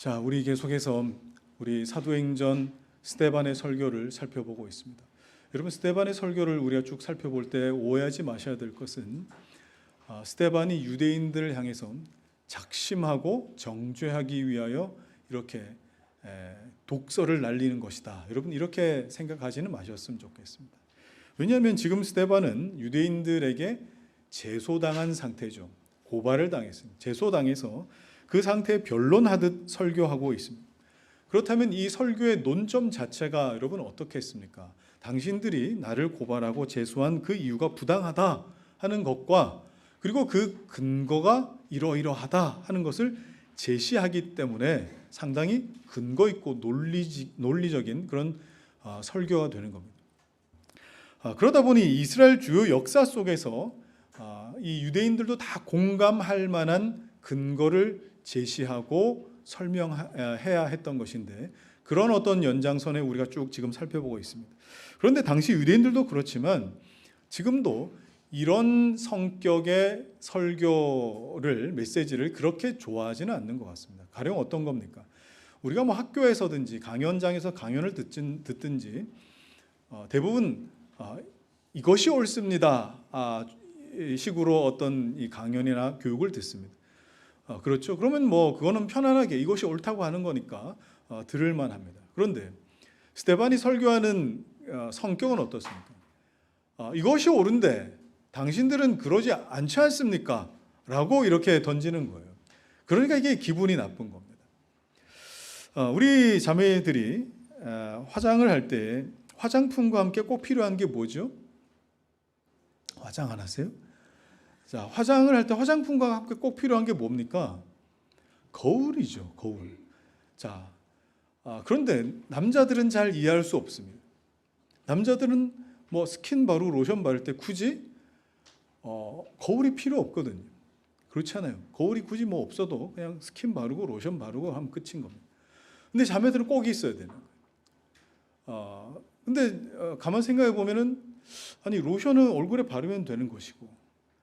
자, 우리 계속해서 우리 사도행전 스데반의 설교를 살펴보고 있습니다. 여러분, 스데반의 설교를 우리가 쭉 살펴볼 때 오해하지 마셔야 될 것은 스데반이 유대인들을 향해서 작심하고 정죄하기 위하여 이렇게 독설을 날리는 것이다. 여러분, 이렇게 생각하지는 마셨으면 좋겠습니다. 왜냐하면 지금 스데반은 유대인들에게 제소당한 상태죠. 고발을 당했습니다. 제소당해서 그 상태에 변론하듯 설교하고 있습니다. 그렇다면 이 설교의 논점 자체가 여러분 어떻게 했습니까? 당신들이 나를 고발하고 제소한 그 이유가 부당하다 하는 것과 그리고 그 근거가 이러이러하다 하는 것을 제시하기 때문에 상당히 근거 있고 논리적인 그런 설교가 되는 겁니다. 그러다 보니 이스라엘 주요 역사 속에서 이 유대인들도 다 공감할 만한 근거를 제시하고 설명해야 했던 것인데 그런 어떤 연장선에 우리가 쭉 지금 살펴보고 있습니다. 그런데 당시 유대인들도 그렇지만 지금도 이런 성격의 설교를 메시지를 그렇게 좋아하지는 않는 것 같습니다. 가령 어떤 겁니까? 우리가 뭐 학교에서든지 강연장에서 강연을 듣든지 대부분 이것이 옳습니다 식으로 어떤 이 강연이나 교육을 듣습니다. 그렇죠. 그러면 뭐 그거는 편안하게 이것이 옳다고 하는 거니까 들을만 합니다. 그런데 스데반이 설교하는 성격은 어떻습니까? 이것이 옳은데 당신들은 그러지 않지 않습니까? 라고 이렇게 던지는 거예요. 그러니까 이게 기분이 나쁜 겁니다. 우리 자매들이 화장을 할 때 화장품과 함께 꼭 필요한 게 뭐죠? 화장 안 하세요? 자, 화장을 할 때 화장품과 함께 꼭 필요한 게 뭡니까? 거울이죠, 거울. 자, 그런데 남자들은 잘 이해할 수 없습니다. 남자들은 뭐 스킨 바르고 로션 바를 때 굳이 거울이 필요 없거든요. 그렇지 않아요? 거울이 굳이 뭐 없어도 그냥 스킨 바르고 로션 바르고 하면 끝인 겁니다. 근데 자매들은 꼭 있어야 되는 거예요. 근데 가만 생각해 보면은 아니 로션은 얼굴에 바르면 되는 것이고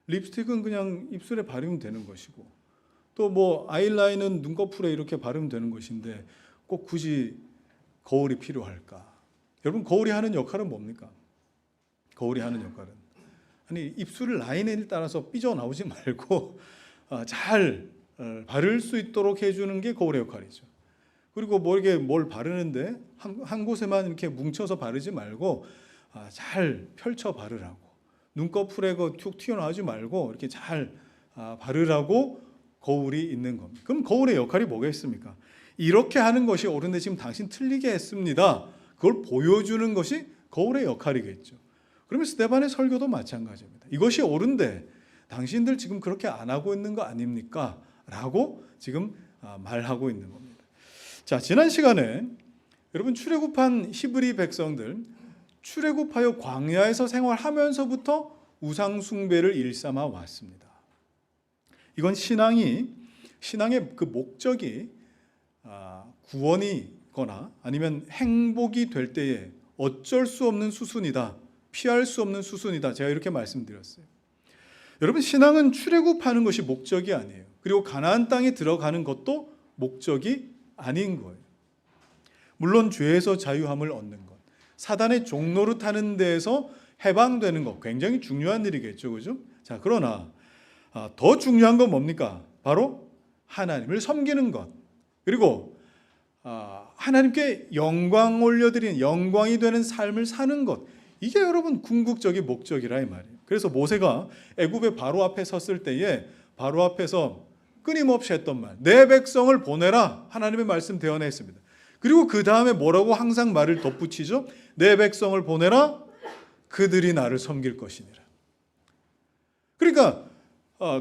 립스틱은 그냥 입술에 바르면 되는 것이고 또 뭐 아이라인은 눈꺼풀에 이렇게 바르면 되는 것인데 꼭 굳이 거울이 필요할까? 여러분, 거울이 하는 역할은 뭡니까? 거울이 하는 역할은 아니 입술 라인에 따라서 삐져나오지 말고 잘 바를 수 있도록 해주는 게 거울의 역할이죠. 그리고 뭐 이렇게 뭘 바르는데 한 곳에만 이렇게 뭉쳐서 바르지 말고 잘 펼쳐 바르라고. 눈꺼풀에 툭 튀어나오지 말고 이렇게 잘 바르라고 거울이 있는 겁니다. 그럼 거울의 역할이 뭐겠습니까? 이렇게 하는 것이 옳은데 지금 당신 틀리게 했습니다. 그걸 보여주는 것이 거울의 역할이겠죠. 그러면 스데반의 설교도 마찬가지입니다. 이것이 옳은데 당신들 지금 그렇게 안 하고 있는 거 아닙니까? 라고 지금 말하고 있는 겁니다. 자, 지난 시간에 여러분 출애굽한 히브리 백성들 출애굽하여 광야에서 생활하면서부터 우상 숭배를 일삼아 왔습니다. 이건 신앙의 그 목적이 구원이거나 아니면 행복이 될 때에 어쩔 수 없는 수순이다, 피할 수 없는 수순이다. 제가 이렇게 말씀드렸어요. 여러분, 신앙은 출애굽하는 것이 목적이 아니에요. 그리고 가나안 땅에 들어가는 것도 목적이 아닌 거예요. 물론 죄에서 자유함을 얻는 것, 사단의 종노릇하는 데에서 해방되는 것 굉장히 중요한 일이겠죠, 그죠? 자, 그러나 더 중요한 건 뭡니까? 바로 하나님을 섬기는 것, 그리고 하나님께 영광 올려드리는 영광이 되는 삶을 사는 것, 이게 여러분 궁극적인 목적이라 이 말이에요. 그래서 모세가 애굽의 바로 앞에 섰을 때에 바로 앞에서 끊임없이 했던 말, 내 백성을 보내라, 하나님의 말씀 대언했습니다. 그리고 그 다음에 뭐라고 항상 말을 덧붙이죠? 내 백성을 보내라, 그들이 나를 섬길 것이니라. 그러니까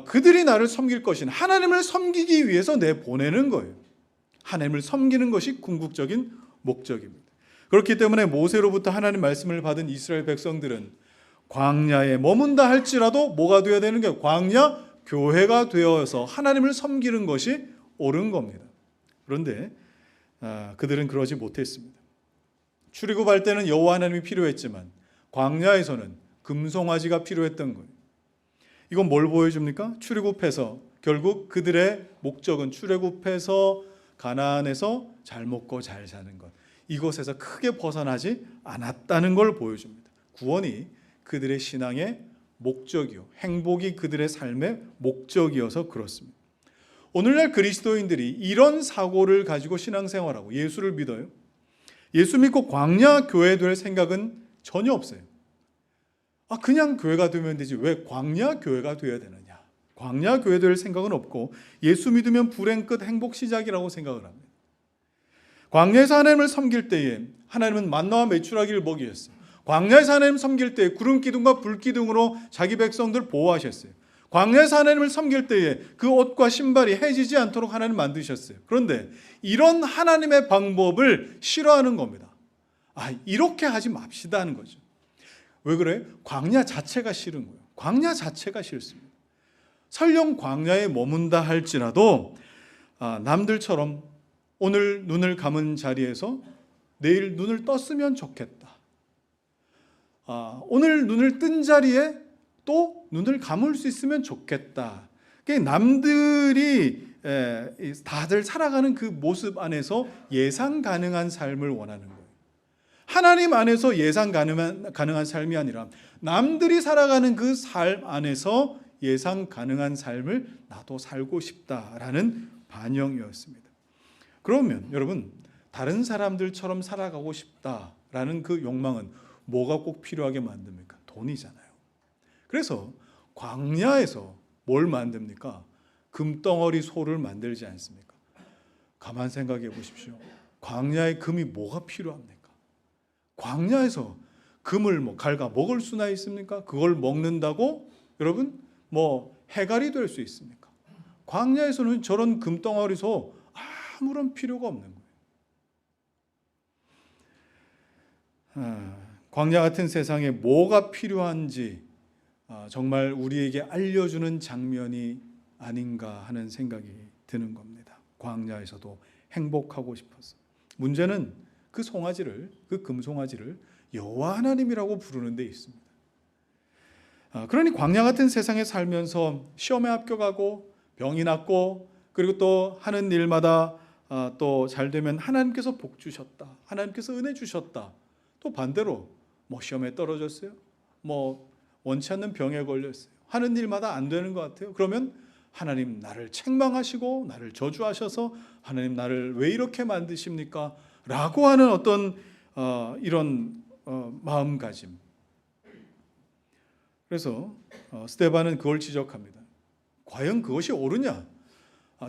그들이 나를 섬길 것이니 하나님을 섬기기 위해서 내보내는 거예요. 하나님을 섬기는 것이 궁극적인 목적입니다. 그렇기 때문에 모세로부터 하나님 말씀을 받은 이스라엘 백성들은 광야에 머문다 할지라도 뭐가 되어야 되는 거예요? 광야 교회가 되어서 하나님을 섬기는 것이 옳은 겁니다. 그런데 그들은 그러지 못했습니다. 출애굽할 때는 여호와 하나님이 필요했지만 광야에서는 금송아지가 필요했던 거예요. 이건 뭘 보여줍니까? 출애굽해서 결국 그들의 목적은 출애굽해서 가나안에서 잘 먹고 잘 사는 것, 이곳에서 크게 벗어나지 않았다는 걸 보여줍니다. 구원이 그들의 신앙의 목적이요, 행복이 그들의 삶의 목적이어서 그렇습니다. 오늘날 그리스도인들이 이런 사고를 가지고 신앙생활하고 예수를 믿어요. 예수 믿고 광야 교회 될 생각은 전혀 없어요. 그냥 교회가 되면 되지 왜 광야 교회가 되어야 되느냐. 광야 교회 될 생각은 없고 예수 믿으면 불행 끝 행복 시작이라고 생각을 합니다. 광야에서 하나님을 섬길 때에 하나님은 만나와 메추라기를 먹이셨어요. 광야에서 하나님 섬길 때에 구름 기둥과 불 기둥으로 자기 백성들 보호하셨어요. 광야에서 하나님을 섬길 때에 그 옷과 신발이 해지지 않도록 하나님 만드셨어요. 그런데 이런 하나님의 방법을 싫어하는 겁니다. 이렇게 하지 맙시다 하는 거죠. 왜 그래? 광야 자체가 싫은 거예요. 광야 자체가 싫습니다. 설령 광야에 머문다 할지라도 남들처럼 오늘 눈을 감은 자리에서 내일 눈을 떴으면 좋겠다. 오늘 눈을 뜬 자리에 또 눈을 감을 수 있으면 좋겠다. 남들이 다들 살아가는 그 모습 안에서 예상 가능한 삶을 원하는 거예요. 하나님 안에서 예상 가능한 삶이 아니라 남들이 살아가는 그 삶 안에서 예상 가능한 삶을 나도 살고 싶다라는 반영이었습니다. 그러면 여러분, 다른 사람들처럼 살아가고 싶다라는 그 욕망은 뭐가 꼭 필요하게 만듭니까? 돈이잖아요. 그래서 광야에서 뭘 만듭니까? 금덩어리 소를 만들지 않습니까? 가만 생각해 보십시오. 광야에 금이 뭐가 필요합니까? 광야에서 금을 갉아 먹을 수나 있습니까? 그걸 먹는다고 여러분 해갈이 될 수 있습니까? 광야에서는 저런 금덩어리 소 아무런 필요가 없는 거예요. 광야 같은 세상에 뭐가 필요한지 정말 우리에게 알려주는 장면이 아닌가 하는 생각이 드는 겁니다. 광야에서도 행복하고 싶어서. 문제는 그 송아지를, 그 금송아지를 여호와 하나님이라고 부르는 데 있습니다. 그러니 광야 같은 세상에 살면서 시험에 합격하고 병이 낫고 그리고 또 하는 일마다 또 잘 되면 하나님께서 복 주셨다, 하나님께서 은혜 주셨다. 또 반대로 시험에 떨어졌어요, 원치 않는 병에 걸렸어요, 하는 일마다 안 되는 것 같아요. 그러면 하나님 나를 책망하시고 나를 저주하셔서 하나님 나를 왜 이렇게 만드십니까? 라고 하는 어떤 이런 마음가짐. 그래서 스데반은 그걸 지적합니다. 과연 그것이 옳으냐?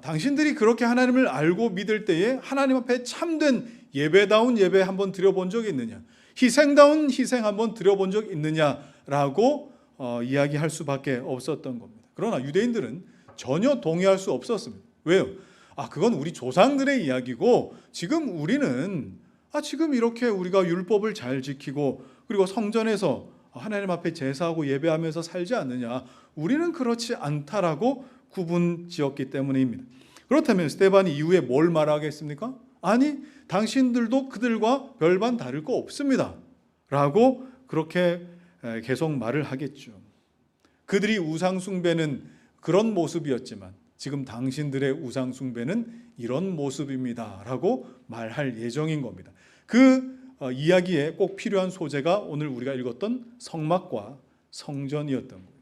당신들이 그렇게 하나님을 알고 믿을 때에 하나님 앞에 참된 예배다운 예배 한번 드려본 적이 있느냐? 희생다운 희생 한번 드려본 적 있느냐라고 이야기할 수밖에 없었던 겁니다. 그러나 유대인들은 전혀 동의할 수 없었습니다. 왜요? 그건 우리 조상들의 이야기고 지금 우리는 지금 이렇게 우리가 율법을 잘 지키고 그리고 성전에서 하나님 앞에 제사하고 예배하면서 살지 않느냐, 우리는 그렇지 않다라고 구분지었기 때문입니다. 그렇다면 스데반이 이후에 뭘 말하겠습니까? 아니, 당신들도 그들과 별반 다를 거 없습니다 라고 그렇게 계속 말을 하겠죠. 그들이 우상숭배는 그런 모습이었지만 지금 당신들의 우상숭배는 이런 모습입니다 라고 말할 예정인 겁니다. 그 이야기에 꼭 필요한 소재가 오늘 우리가 읽었던 성막과 성전이었던 거예요.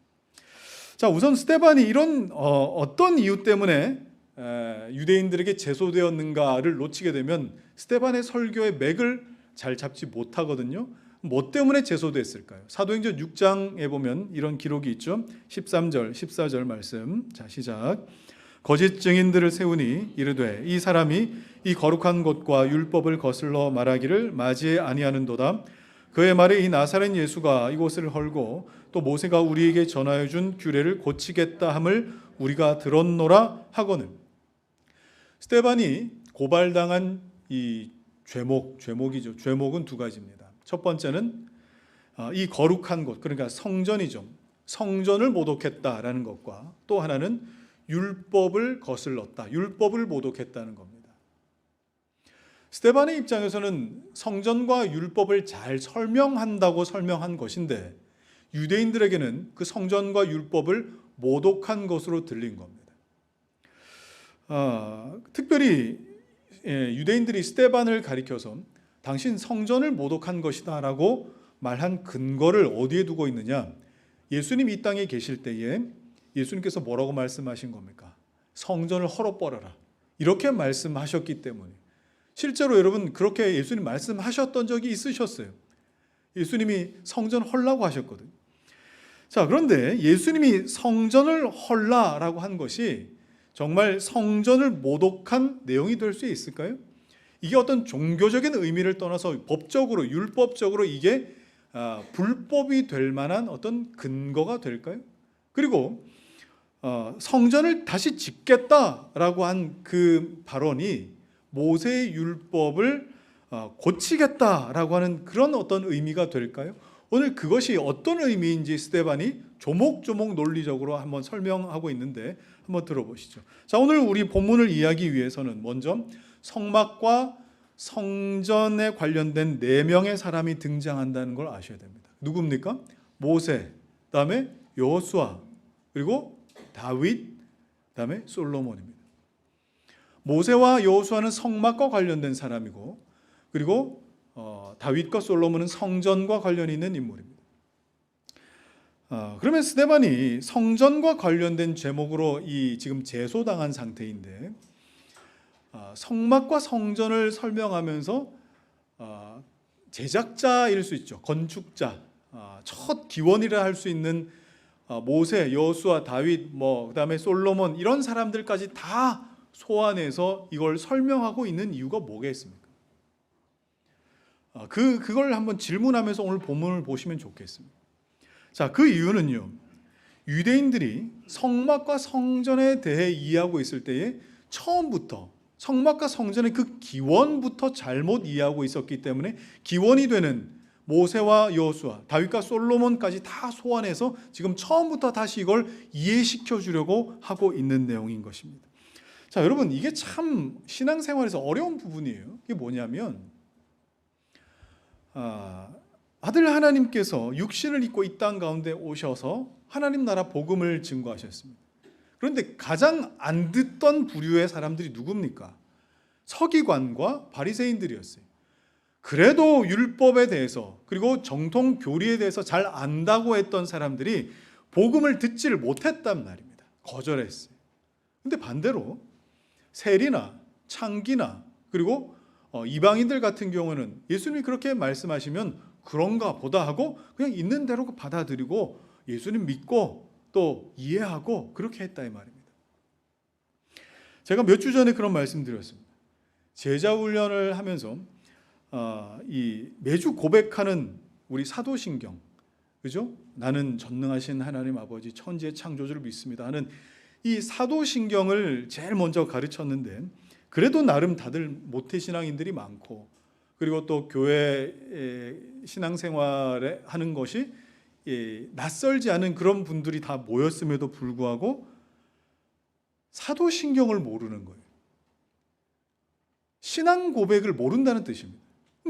자, 우선 스데반이 이런 어떤 이유 때문에 유대인들에게 제소되었는가를 놓치게 되면 스데반의 설교의 맥을 잘 잡지 못하거든요. 뭐 때문에 제소됐을까요? 사도행전 6장에 보면 이런 기록이 있죠. 13절, 14절 말씀. 자, 시작. 거짓 증인들을 세우니 이르되 이 사람이 이 거룩한 곳과 율법을 거슬러 말하기를 맞이해 아니하는도다. 그의 말에 이 나사렛 예수가 이곳을 헐고 또 모세가 우리에게 전하여 준 규례를 고치겠다 함을 우리가 들었노라 하거늘. 스데반이 고발당한 이 죄목이죠. 죄목은 두 가지입니다. 첫 번째는 이 거룩한 곳, 그러니까 성전이죠. 성전을 모독했다라는 것과 또 하나는 율법을 거슬렀다, 율법을 모독했다는 겁니다. 스데반의 입장에서는 성전과 율법을 잘 설명한다고 설명한 것인데 유대인들에게는 그 성전과 율법을 모독한 것으로 들린 겁니다. 특별히 유대인들이 스데반을 가리켜서 당신 성전을 모독한 것이다라고 말한 근거를 어디에 두고 있느냐? 예수님이 이 땅에 계실 때에 예수님께서 뭐라고 말씀하신 겁니까? 성전을 헐어버려라. 이렇게 말씀하셨기 때문에 실제로 여러분 그렇게 예수님 말씀하셨던 적이 있으셨어요. 예수님이 성전 헐라고 하셨거든요. 자, 그런데 예수님이 성전을 헐라라고 한 것이 정말 성전을 모독한 내용이 될 수 있을까요? 이게 어떤 종교적인 의미를 떠나서 법적으로 율법적으로 이게 불법이 될 만한 어떤 근거가 될까요? 그리고 성전을 다시 짓겠다라고 한 그 발언이 모세의 율법을 고치겠다라고 하는 그런 어떤 의미가 될까요? 오늘 그것이 어떤 의미인지 스데반이 조목조목 논리적으로 한번 설명하고 있는데 한번 들어보시죠. 자, 오늘 우리 본문을 이해하기 위해서는 먼저 성막과 성전에 관련된 4명의 사람이 등장한다는 걸 아셔야 됩니다. 누굽니까? 모세, 그다음에 여호수아, 그리고 다윗, 그다음에 솔로몬입니다. 모세와 여호수아는 성막과 관련된 사람이고, 그리고 다윗과 솔로몬은 성전과 관련이 있는 인물입니다. 그러면 스데반이 성전과 관련된 제목으로 이 지금 제소당한 상태인데 성막과 성전을 설명하면서 제작자일 수 있죠. 건축자, 첫 기원이라 할 수 있는 모세, 여호수아, 다윗, 그다음에 솔로몬 이런 사람들까지 다 소환해서 이걸 설명하고 있는 이유가 뭐겠습니까? 그걸 한번 질문하면서 오늘 본문을 보시면 좋겠습니다. 자, 그 이유는요. 유대인들이 성막과 성전에 대해 이해하고 있을 때에 처음부터 성막과 성전의 그 기원부터 잘못 이해하고 있었기 때문에 기원이 되는 모세와 여호수아, 다윗과 솔로몬까지 다 소환해서 지금 처음부터 다시 이걸 이해시켜 주려고 하고 있는 내용인 것입니다. 자, 여러분 이게 참 신앙생활에서 어려운 부분이에요. 이게 뭐냐면 아들 하나님께서 육신을 입고 이 땅 가운데 오셔서 하나님 나라 복음을 증거하셨습니다. 그런데 가장 안 듣던 부류의 사람들이 누굽니까? 서기관과 바리새인들이었어요. 그래도 율법에 대해서 그리고 정통 교리에 대해서 잘 안다고 했던 사람들이 복음을 듣지를 못했단 말입니다. 거절했어요. 근데 반대로 세리나 창기나 그리고 이방인들 같은 경우는 예수님이 그렇게 말씀하시면 그런가 보다 하고 그냥 있는 대로 받아들이고 예수님 믿고 또 이해하고 그렇게 했다 이 말입니다. 제가 몇 주 전에 그런 말씀 드렸습니다. 제자 훈련을 하면서 이 매주 고백하는 우리 사도신경, 그죠? 나는 전능하신 하나님 아버지 천지의 창조주를 믿습니다 하는 이 사도신경을 제일 먼저 가르쳤는데 그래도 나름 다들 모태신앙인들이 많고 그리고 또 교회 신앙생활에 하는 것이 낯설지 않은 그런 분들이 다 모였음에도 불구하고 사도신경을 모르는 거예요. 신앙 고백을 모른다는 뜻입니다.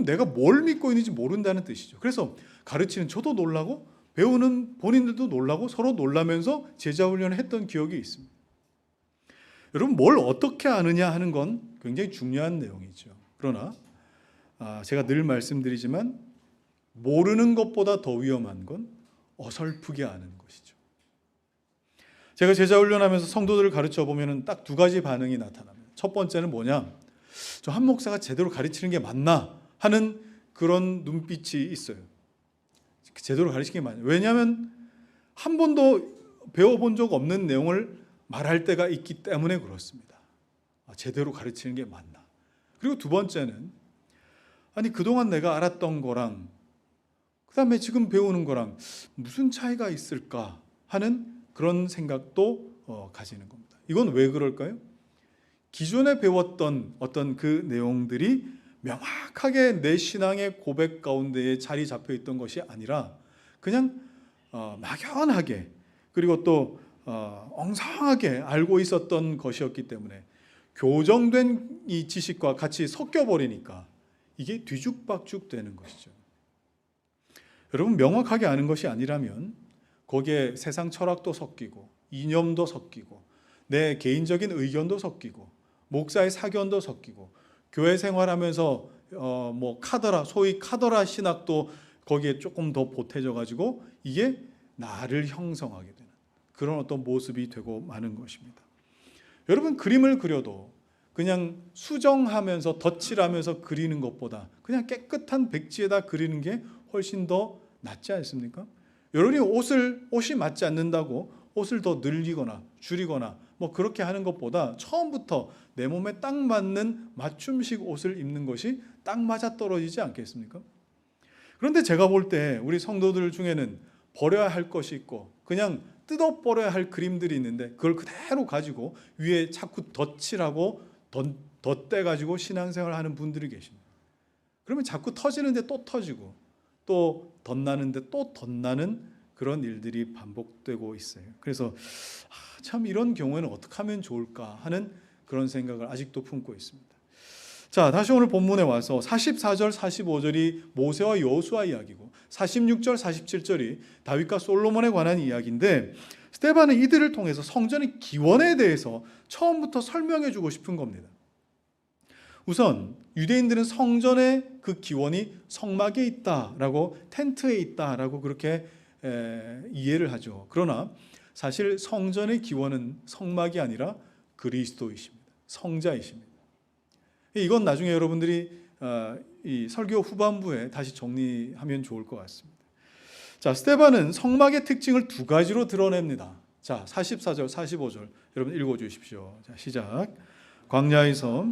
내가 뭘 믿고 있는지 모른다는 뜻이죠. 그래서 가르치는 저도 놀라고 배우는 본인들도 놀라고 서로 놀라면서 제자훈련을 했던 기억이 있습니다. 여러분 뭘 어떻게 아느냐 하는 건 굉장히 중요한 내용이죠. 그러나 제가 늘 말씀드리지만 모르는 것보다 더 위험한 건 어설프게 아는 것이죠. 제가 제자훈련하면서 성도들을 가르쳐 보면 딱 2가지 반응이 나타납니다. 첫 번째는 뭐냐? 저 한 목사가 제대로 가르치는 게 맞나 하는 그런 눈빛이 있어요. 제대로 가르치는 게 맞냐? 왜냐하면 한 번도 배워본 적 없는 내용을 말할 때가 있기 때문에 그렇습니다. 제대로 가르치는 게 맞나? 그리고 2번째는 아니 그동안 내가 알았던 거랑 그다음에 지금 배우는 거랑 무슨 차이가 있을까 하는 그런 생각도 가지는 겁니다. 이건 왜 그럴까요? 기존에 배웠던 어떤 그 내용들이 명확하게 내 신앙의 고백 가운데에 자리 잡혀 있던 것이 아니라 그냥 막연하게 그리고 또 엉성하게 알고 있었던 것이었기 때문에 교정된 이 지식과 같이 섞여버리니까 이게 뒤죽박죽 되는 것이죠. 여러분 명확하게 아는 것이 아니라면 거기에 세상 철학도 섞이고 이념도 섞이고 내 개인적인 의견도 섞이고 목사의 사견도 섞이고 교회 생활하면서 뭐 소위 카더라 신학도 거기에 조금 더 보태져 가지고 이게 나를 형성하게 되는 그런 어떤 모습이 되고 마는 것입니다. 여러분, 그림을 그려도 그냥 수정하면서 덧칠하면서 그리는 것보다 그냥 깨끗한 백지에다 그리는 게 훨씬 더 낫지 않습니까? 여러분이 옷이 맞지 않는다고 옷을 더 늘리거나 줄이거나 뭐 그렇게 하는 것보다 처음부터 내 몸에 딱 맞는 맞춤식 옷을 입는 것이 딱 맞아 떨어지지 않겠습니까? 그런데 제가 볼 때 우리 성도들 중에는 버려야 할 것이 있고 그냥 뜯어버려야 할 그림들이 있는데 그걸 그대로 가지고 위에 자꾸 덧칠하고 덧대가지고 신앙생활을 하는 분들이 계십니다. 그러면 자꾸 터지는데 또 터지고 또 덧나는데 또 덧나는 그런 일들이 반복되고 있어요. 그래서 참 이런 경우에는 어떻게 하면 좋을까 하는 그런 생각을 아직도 품고 있습니다. 자, 다시 오늘 본문에 와서 44절, 45절이 모세와 여호수아 이야기고 46절, 47절이 다윗과 솔로몬에 관한 이야기인데 스데반은 이들을 통해서 성전의 기원에 대해서 처음부터 설명해 주고 싶은 겁니다. 우선 유대인들은 성전의 그 기원이 성막에 있다라고 텐트에 있다라고 그렇게 이해를 하죠. 그러나 사실 성전의 기원은 성막이 아니라 그리스도이십니다. 성자이십니다. 이건 나중에 여러분들이 이 설교 후반부에 다시 정리하면 좋을 것 같습니다. 자, 스데반은 성막의 특징을 두 가지로 드러냅니다. 자, 44절, 45절 여러분 읽어주십시오. 자, 시작. 광야에서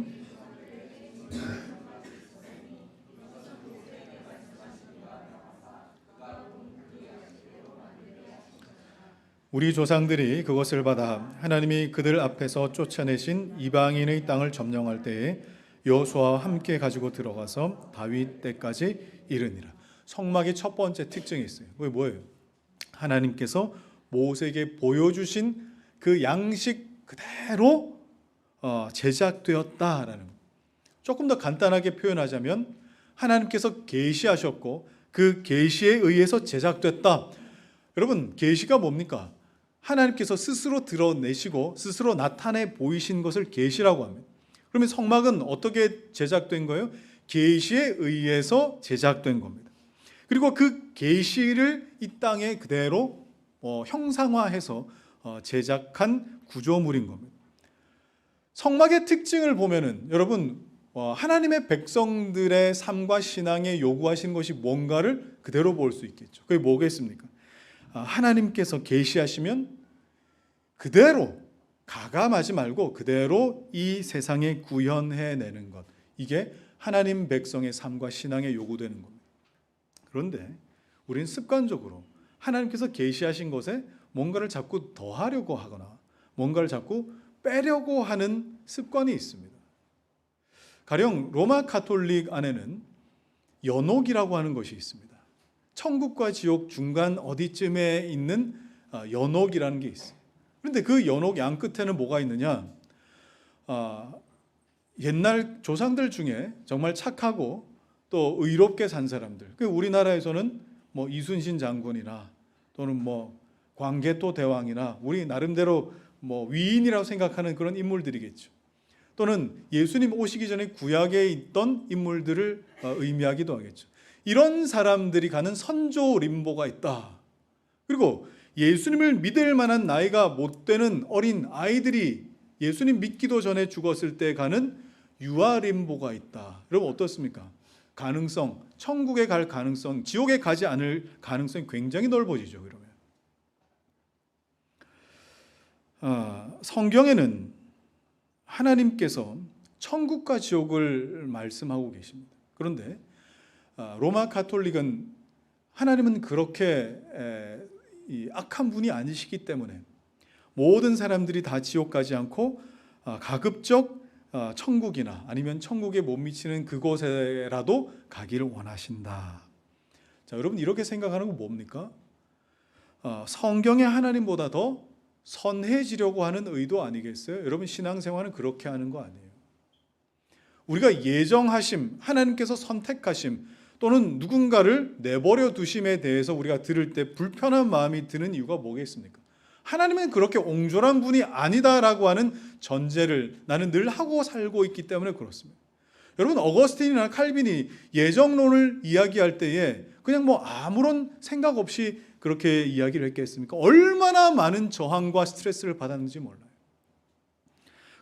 우리 조상들이 그것을 받아 하나님이 그들 앞에서 쫓아내신 이방인의 땅을 점령할 때에 여호수아와 함께 가지고 들어가서 다윗 때까지 이르니라. 성막의 첫 번째 특징이 있어요. 그게 뭐예요? 하나님께서 모세에게 보여주신 그 양식 그대로 제작되었다라는 것. 조금 더 간단하게 표현하자면 하나님께서 계시하셨고 그 계시에 의해서 제작됐다. 여러분, 계시가 뭡니까? 하나님께서 스스로 드러내시고 스스로 나타내 보이신 것을 계시라고 합니다. 그러면 성막은 어떻게 제작된 거예요? 계시에 의해서 제작된 겁니다. 그리고 그 계시를 이 땅에 그대로 형상화해서 제작한 구조물인 겁니다. 성막의 특징을 보면은 여러분, 하나님의 백성들의 삶과 신앙에 요구하신 것이 뭔가를 그대로 볼 수 있겠죠. 그게 뭐겠습니까? 하나님께서 계시하시면 그대로 가감하지 말고 그대로 이 세상에 구현해내는 것, 이게 하나님 백성의 삶과 신앙에 요구되는 겁니다. 그런데 우리는 습관적으로 하나님께서 계시하신 것에 뭔가를 자꾸 더하려고 하거나 뭔가를 자꾸 빼려고 하는 습관이 있습니다. 가령 로마 가톨릭 안에는 연옥이라고 하는 것이 있습니다. 천국과 지옥 중간 어디쯤에 있는 연옥이라는 게 있어요. 그런데 그 연옥 양 끝에는 뭐가 있느냐? 옛날 조상들 중에 정말 착하고 또 의롭게 산 사람들. 우리나라에서는 뭐 이순신 장군이나 또는 뭐 광개토 대왕이나 우리 나름대로 뭐 위인이라고 생각하는 그런 인물들이겠죠. 또는 예수님 오시기 전에 구약에 있던 인물들을 의미하기도 하겠죠. 이런 사람들이 가는 선조 림보가 있다. 그리고 예수님을 믿을 만한 나이가 못 되는 어린 아이들이 예수님 믿기도 전에 죽었을 때 가는 유아 림보가 있다. 여러분 어떻습니까? 가능성, 천국에 갈 가능성, 지옥에 가지 않을 가능성이 굉장히 넓어지죠. 그러면 성경에는 하나님께서 천국과 지옥을 말씀하고 계십니다. 그런데 로마 가톨릭은 하나님은 그렇게 악한 분이 아니시기 때문에 모든 사람들이 다 지옥 가지 않고 가급적 천국이나 아니면 천국에 못 미치는 그곳에라도 가기를 원하신다. 자, 여러분 이렇게 생각하는 건 뭡니까? 성경의 하나님보다 더 선해지려고 하는 의도 아니겠어요? 여러분 신앙생활은 그렇게 하는 거 아니에요. 우리가 예정하심, 하나님께서 선택하심 또는 누군가를 내버려 두심에 대해서 우리가 들을 때 불편한 마음이 드는 이유가 뭐겠습니까? 하나님은 그렇게 옹졸한 분이 아니다라고 하는 전제를 나는 늘 하고 살고 있기 때문에 그렇습니다. 여러분, 어거스틴이나 칼빈이 예정론을 이야기할 때에 그냥 뭐 아무런 생각 없이 그렇게 이야기를 했겠습니까? 얼마나 많은 저항과 스트레스를 받았는지 몰라요.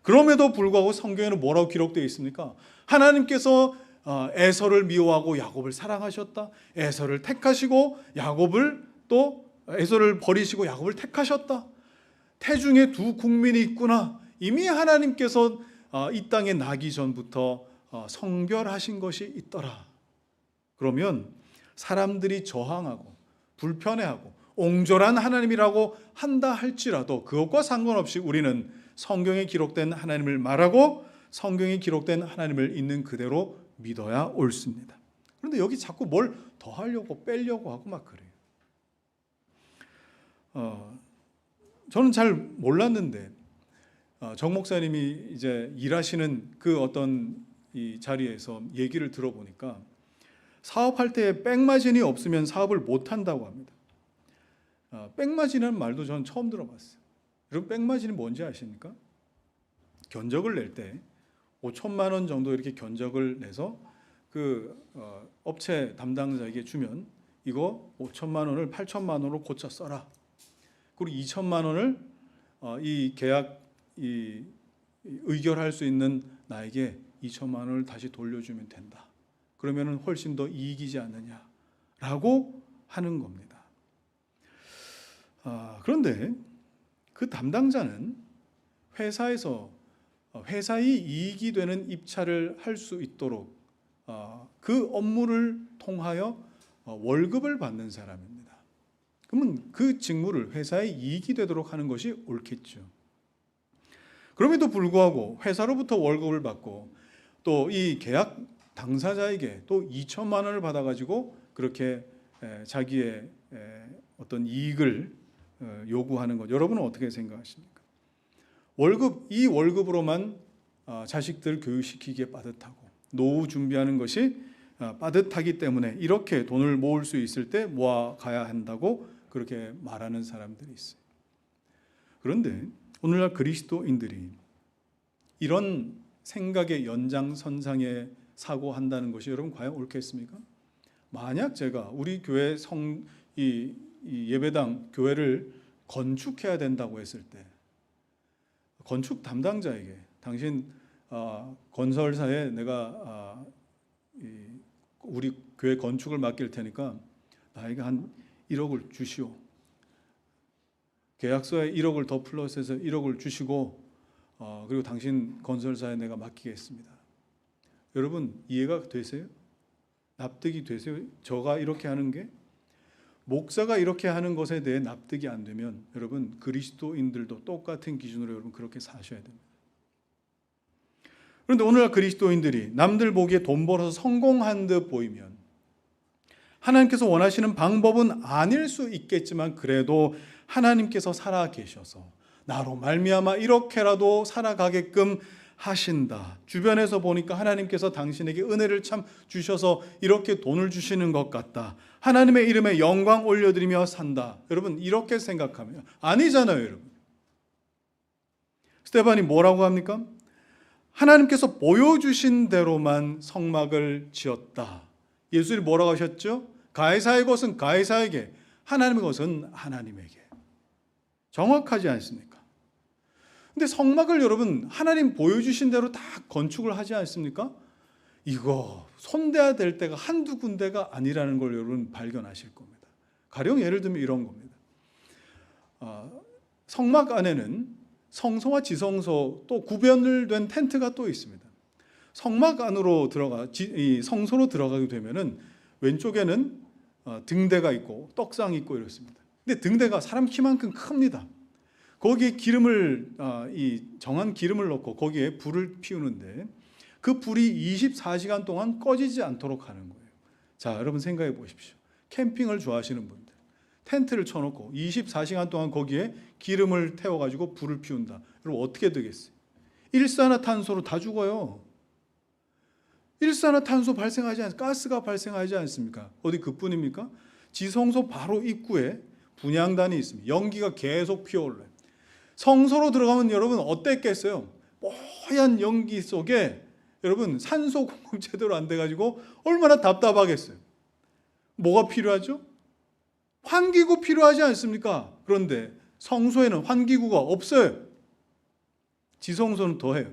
그럼에도 불구하고 성경에는 뭐라고 기록되어 있습니까? 하나님께서 에서를 미워하고 야곱을 사랑하셨다. 에서를 택하시고 야곱을 또 에서를 버리시고 야곱을 택하셨다. 태중에 두 국민이 있구나. 이미 하나님께서 이 땅에 나기 전부터 성별하신 것이 있더라. 그러면 사람들이 저항하고 불편해하고 옹졸한 하나님이라고 한다 할지라도 그것과 상관없이 우리는 성경에 기록된 하나님을 말하고 성경에 기록된 하나님을 있는 그대로 믿어야 옳습니다. 그런데 여기 자꾸 뭘 더 하려고 빼려고 하고 막 그래요. 저는 잘 몰랐는데 정 목사님이 이제 일하시는 그 어떤 이 자리에서 얘기를 들어보니까 사업할 때 백마진이 없으면 사업을 못 한다고 합니다. 백마진이라는 말도 저는 처음 들어봤어요. 여러분, 백마진이 뭔지 아십니까? 견적을 낼 때 5천만 원 정도 이렇게 견적을 내서 그 업체 담당자에게 주면 이거 5천만 원을 8천만 원으로 고쳐 써라. 그리고 2천만 원을 이 계약 의결할 수 있는 나에게 2천만 원을 다시 돌려주면 된다. 그러면은 훨씬 더 이익이지 않느냐라고 하는 겁니다. 그런데 그 담당자는 회사에서 회사의 이익이 되는 입찰을 할 수 있도록 그 업무를 통하여 월급을 받는 사람입니다. 그러면 그 직무를 회사의 이익이 되도록 하는 것이 옳겠죠. 그럼에도 불구하고 회사로부터 월급을 받고 또 이 계약 당사자에게 또 2천만 원을 받아가지고 그렇게 자기의 어떤 이익을 요구하는 것, 여러분은 어떻게 생각하십니까? 이 월급으로만 자식들 교육시키기에 빠듯하고 노후 준비하는 것이 빠듯하기 때문에 이렇게 돈을 모을 수 있을 때 모아가야 한다고 그렇게 말하는 사람들이 있어요. 그런데 오늘날 그리스도인들이 이런 생각의 연장선상에 사고한다는 것이 여러분 과연 옳겠습니까? 만약 제가 우리 교회 이 예배당 교회를 건축해야 된다고 했을 때 건축 담당자에게 당신 건설사에 내가 우리 교회 건축을 맡길 테니까 나에게 한 1억을 주시오. 계약서에 1억을 더 플러스해서 1억을 주시고 그리고 당신 건설사에 내가 맡기겠습니다. 여러분 이해가 되세요? 납득이 되세요? 저가 이렇게 하는 게 목사가 이렇게 하는 것에 대해 납득이 안 되면 여러분 그리스도인들도 똑같은 기준으로 여러분 그렇게 사셔야 됩니다. 그런데 오늘날 그리스도인들이 남들 보기에 돈 벌어서 성공한 듯 보이면 하나님께서 원하시는 방법은 아닐 수 있겠지만 그래도 하나님께서 살아 계셔서 나로 말미암아 이렇게라도 살아가게끔 하신다. 주변에서 보니까 하나님께서 당신에게 은혜를 참 주셔서 이렇게 돈을 주시는 것 같다. 하나님의 이름에 영광 올려드리며 산다. 여러분 이렇게 생각하면 아니잖아요, 여러분. 스데반이 뭐라고 합니까? 하나님께서 보여주신 대로만 성막을 지었다. 예수님이 뭐라고 하셨죠? 가이사의 것은 가이사에게, 하나님의 것은 하나님에게. 정확하지 않습니까? 근데 성막을 여러분 하나님 보여주신 대로 다 건축을 하지 않습니까? 이거 손대야 될 때가 한두 군데가 아니라는 걸 여러분 발견하실 겁니다. 가령 예를 들면 이런 겁니다. 성막 안에는 성소와 지성소 또 구별된 텐트가 또 있습니다. 성막 안으로 성소로 들어가게 되면은 왼쪽에는 등대가 있고 떡상이 있고 이렇습니다. 근데 등대가 사람 키만큼 큽니다. 거기에 정한 기름을 넣고 거기에 불을 피우는데 그 불이 24시간 동안 꺼지지 않도록 하는 거예요. 자, 여러분 생각해 보십시오. 캠핑을 좋아하시는 분들 텐트를 쳐놓고 24시간 동안 거기에 기름을 태워가지고 불을 피운다. 여러분 어떻게 되겠어요? 일산화탄소로 다 죽어요. 일산화탄소 발생하지 않습니까? 가스가 발생하지 않습니까? 어디 그뿐입니까? 지성소 바로 입구에 분향단이 있습니다. 연기가 계속 피어올라요. 성소로 들어가면 여러분 어땠겠어요? 뽀얀 연기 속에 여러분 산소 공급 제대로 안 돼가지고 얼마나 답답하겠어요. 뭐가 필요하죠? 환기구 필요하지 않습니까? 그런데 성소에는 환기구가 없어요. 지성소는 더해요.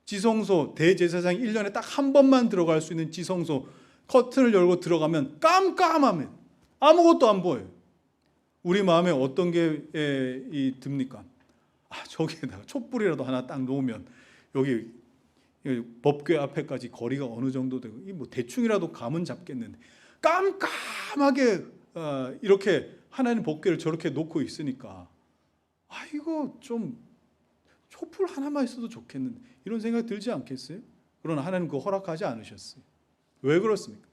지성소 대제사장이 1년에 딱 한 번만 들어갈 수 있는 지성소 커튼을 열고 들어가면 깜깜하면 아무것도 안 보여요. 우리 마음에 어떤 게 듭니까? 저기에다가 촛불이라도 하나 딱 놓으면 여기 법궤 앞에까지 거리가 어느 정도 되고 뭐 대충이라도 감은 잡겠는데 깜깜하게 이렇게 하나님 법궤를 저렇게 놓고 있으니까 이거 좀 촛불 하나만 있어도 좋겠는데 이런 생각 들지 않겠어요? 그러나 하나님 그거 허락하지 않으셨어요. 왜 그렇습니까?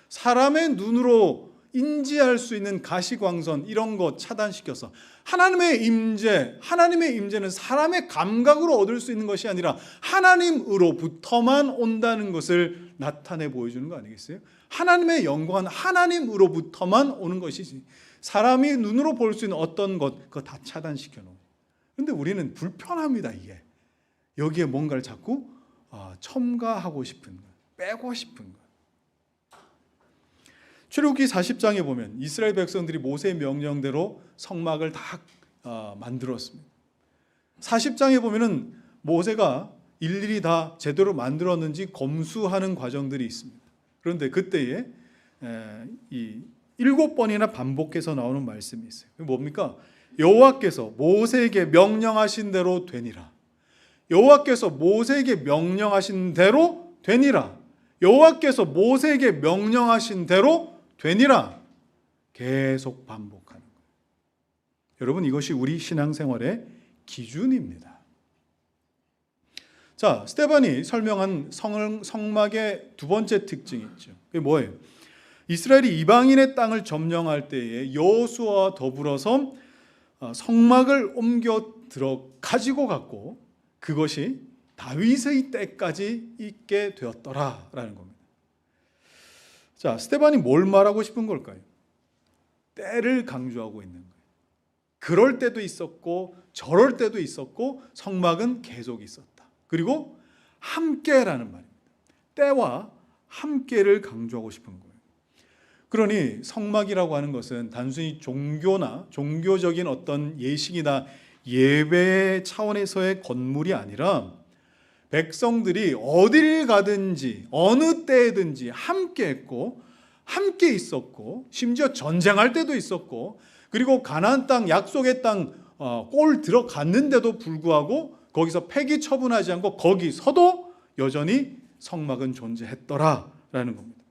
사람의 눈으로 인지할 수 있는 가시광선 이런 거 차단시켜서 하나님의 임재는 사람의 감각으로 얻을 수 있는 것이 아니라 하나님으로부터만 온다는 것을 나타내 보여주는 거 아니겠어요? 하나님의 영광은 하나님으로부터만 오는 것이지 사람이 눈으로 볼 수 있는 어떤 것 그거 다 차단시켜 놓은. 그런데 우리는 불편합니다. 이게 여기에 뭔가를 자꾸 첨가하고 싶은 거, 빼고 싶은 거. 출애굽기 40장에 보면 이스라엘 백성들이 모세의 명령대로 성막을 다 만들었습니다. 40장에 보면은 모세가 일일이 다 제대로 만들었는지 검수하는 과정들이 있습니다. 그런데 그때에 이 7번이나 반복해서 나오는 말씀이 있어요. 뭡니까? 여호와께서 모세에게 명령하신 대로 되니라. 여호와께서 모세에게 명령하신 대로 되니라. 여호와께서 모세에게 명령하신 대로 되니라. 계속 반복하는 거예요. 여러분 이것이 우리 신앙생활의 기준입니다. 자, 스데반이 설명한 성막의 두 번째 특징이 있죠. 그게 뭐예요? 이스라엘이 이방인의 땅을 점령할 때에 여호수아와 더불어서 성막을 옮겨 가지고 갔고 그것이 다윗의 때까지 있게 되었더라라는 겁니다. 자, 스데반이 뭘 말하고 싶은 걸까요? 때를 강조하고 있는 거예요. 그럴 때도 있었고 저럴 때도 있었고 성막은 계속 있었다. 그리고 함께라는 말입니다. 때와 함께를 강조하고 싶은 거예요. 그러니 성막이라고 하는 것은 단순히 종교나 종교적인 어떤 예식이나 예배 차원에서의 건물이 아니라 백성들이 어디를 가든지 어느 때든지 함께 했고 함께 있었고 심지어 전쟁할 때도 있었고 그리고 가나안 땅 약속의 땅 꼴 들어갔는데도 불구하고 거기서 폐기 처분하지 않고 거기서도 여전히 성막은 존재했더라라는 겁니다.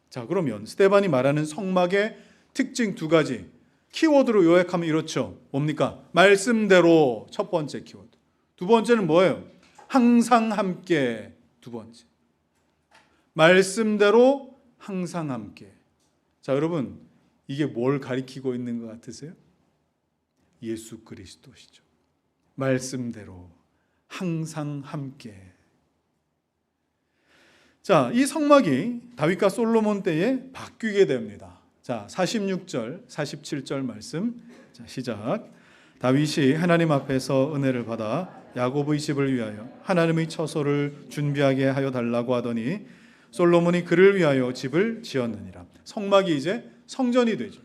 자, 그러면 스데반이 말하는 성막의 특징 두 가지 키워드로 요약하면 이렇죠. 뭡니까? 말씀대로 첫 번째 키워드. 두 번째는 뭐예요? 항상 함께. 두 번째. 말씀대로 항상 함께. 자, 여러분 이게 뭘 가리키고 있는 것 같으세요? 예수 그리스도시죠. 말씀대로 항상 함께. 자, 이 성막이 다윗과 솔로몬 때에 바뀌게 됩니다. 자, 46절, 47절 말씀. 자, 시작. 다윗이 하나님 앞에서 은혜를 받아 야곱의 집을 위하여 하나님의 처소를 준비하게 하여 달라고 하더니 솔로몬이 그를 위하여 집을 지었느니라. 성막이 이제 성전이 되죠.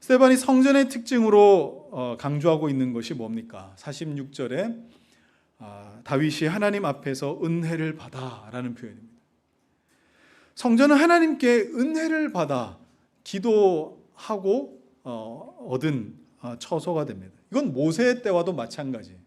스데반이 성전의 특징으로 강조하고 있는 것이 뭡니까? 46절에 다윗이 하나님 앞에서 은혜를 받아라는 표현입니다. 성전은 하나님께 은혜를 받아 기도하고 얻은 처소가 됩니다. 이건 모세 때와도 마찬가지예요.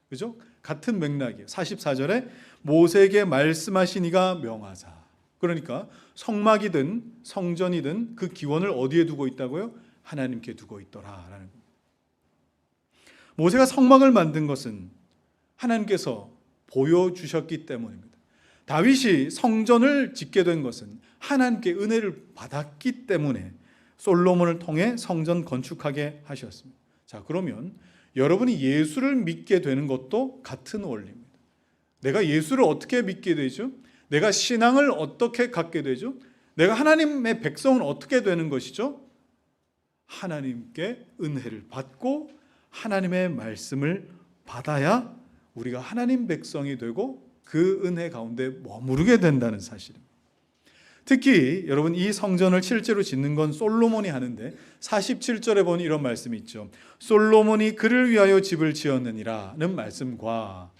그죠? 같은 맥락이에요. 44절에 모세에게 말씀하시니가 명하사. 그러니까 성막이든 성전이든 그 기원을 어디에 두고 있다고요? 하나님께 두고 있더라라는 겁니다. 모세가 성막을 만든 것은 하나님께서 보여주셨기 때문입니다. 다윗이 성전을 짓게 된 것은 하나님께 은혜를 받았기 때문에 솔로몬을 통해 성전 건축하게 하셨습니다. 자, 그러면 여러분이 예수를 믿게 되는 것도 같은 원리입니다. 내가 예수를 어떻게 믿게 되죠? 내가 신앙을 어떻게 갖게 되죠? 내가 하나님의 백성은 어떻게 되는 것이죠? 하나님께 은혜를 받고 하나님의 말씀을 받아야 우리가 하나님 백성이 되고 그 은혜 가운데 머무르게 된다는 사실입니다. 특히 여러분 이 성전을 실제로 짓는 건 솔로몬이 하는데 47절에 보니 이런 말씀이 있죠. 솔로몬이 그를 위하여 집을 지었느니라는 말씀과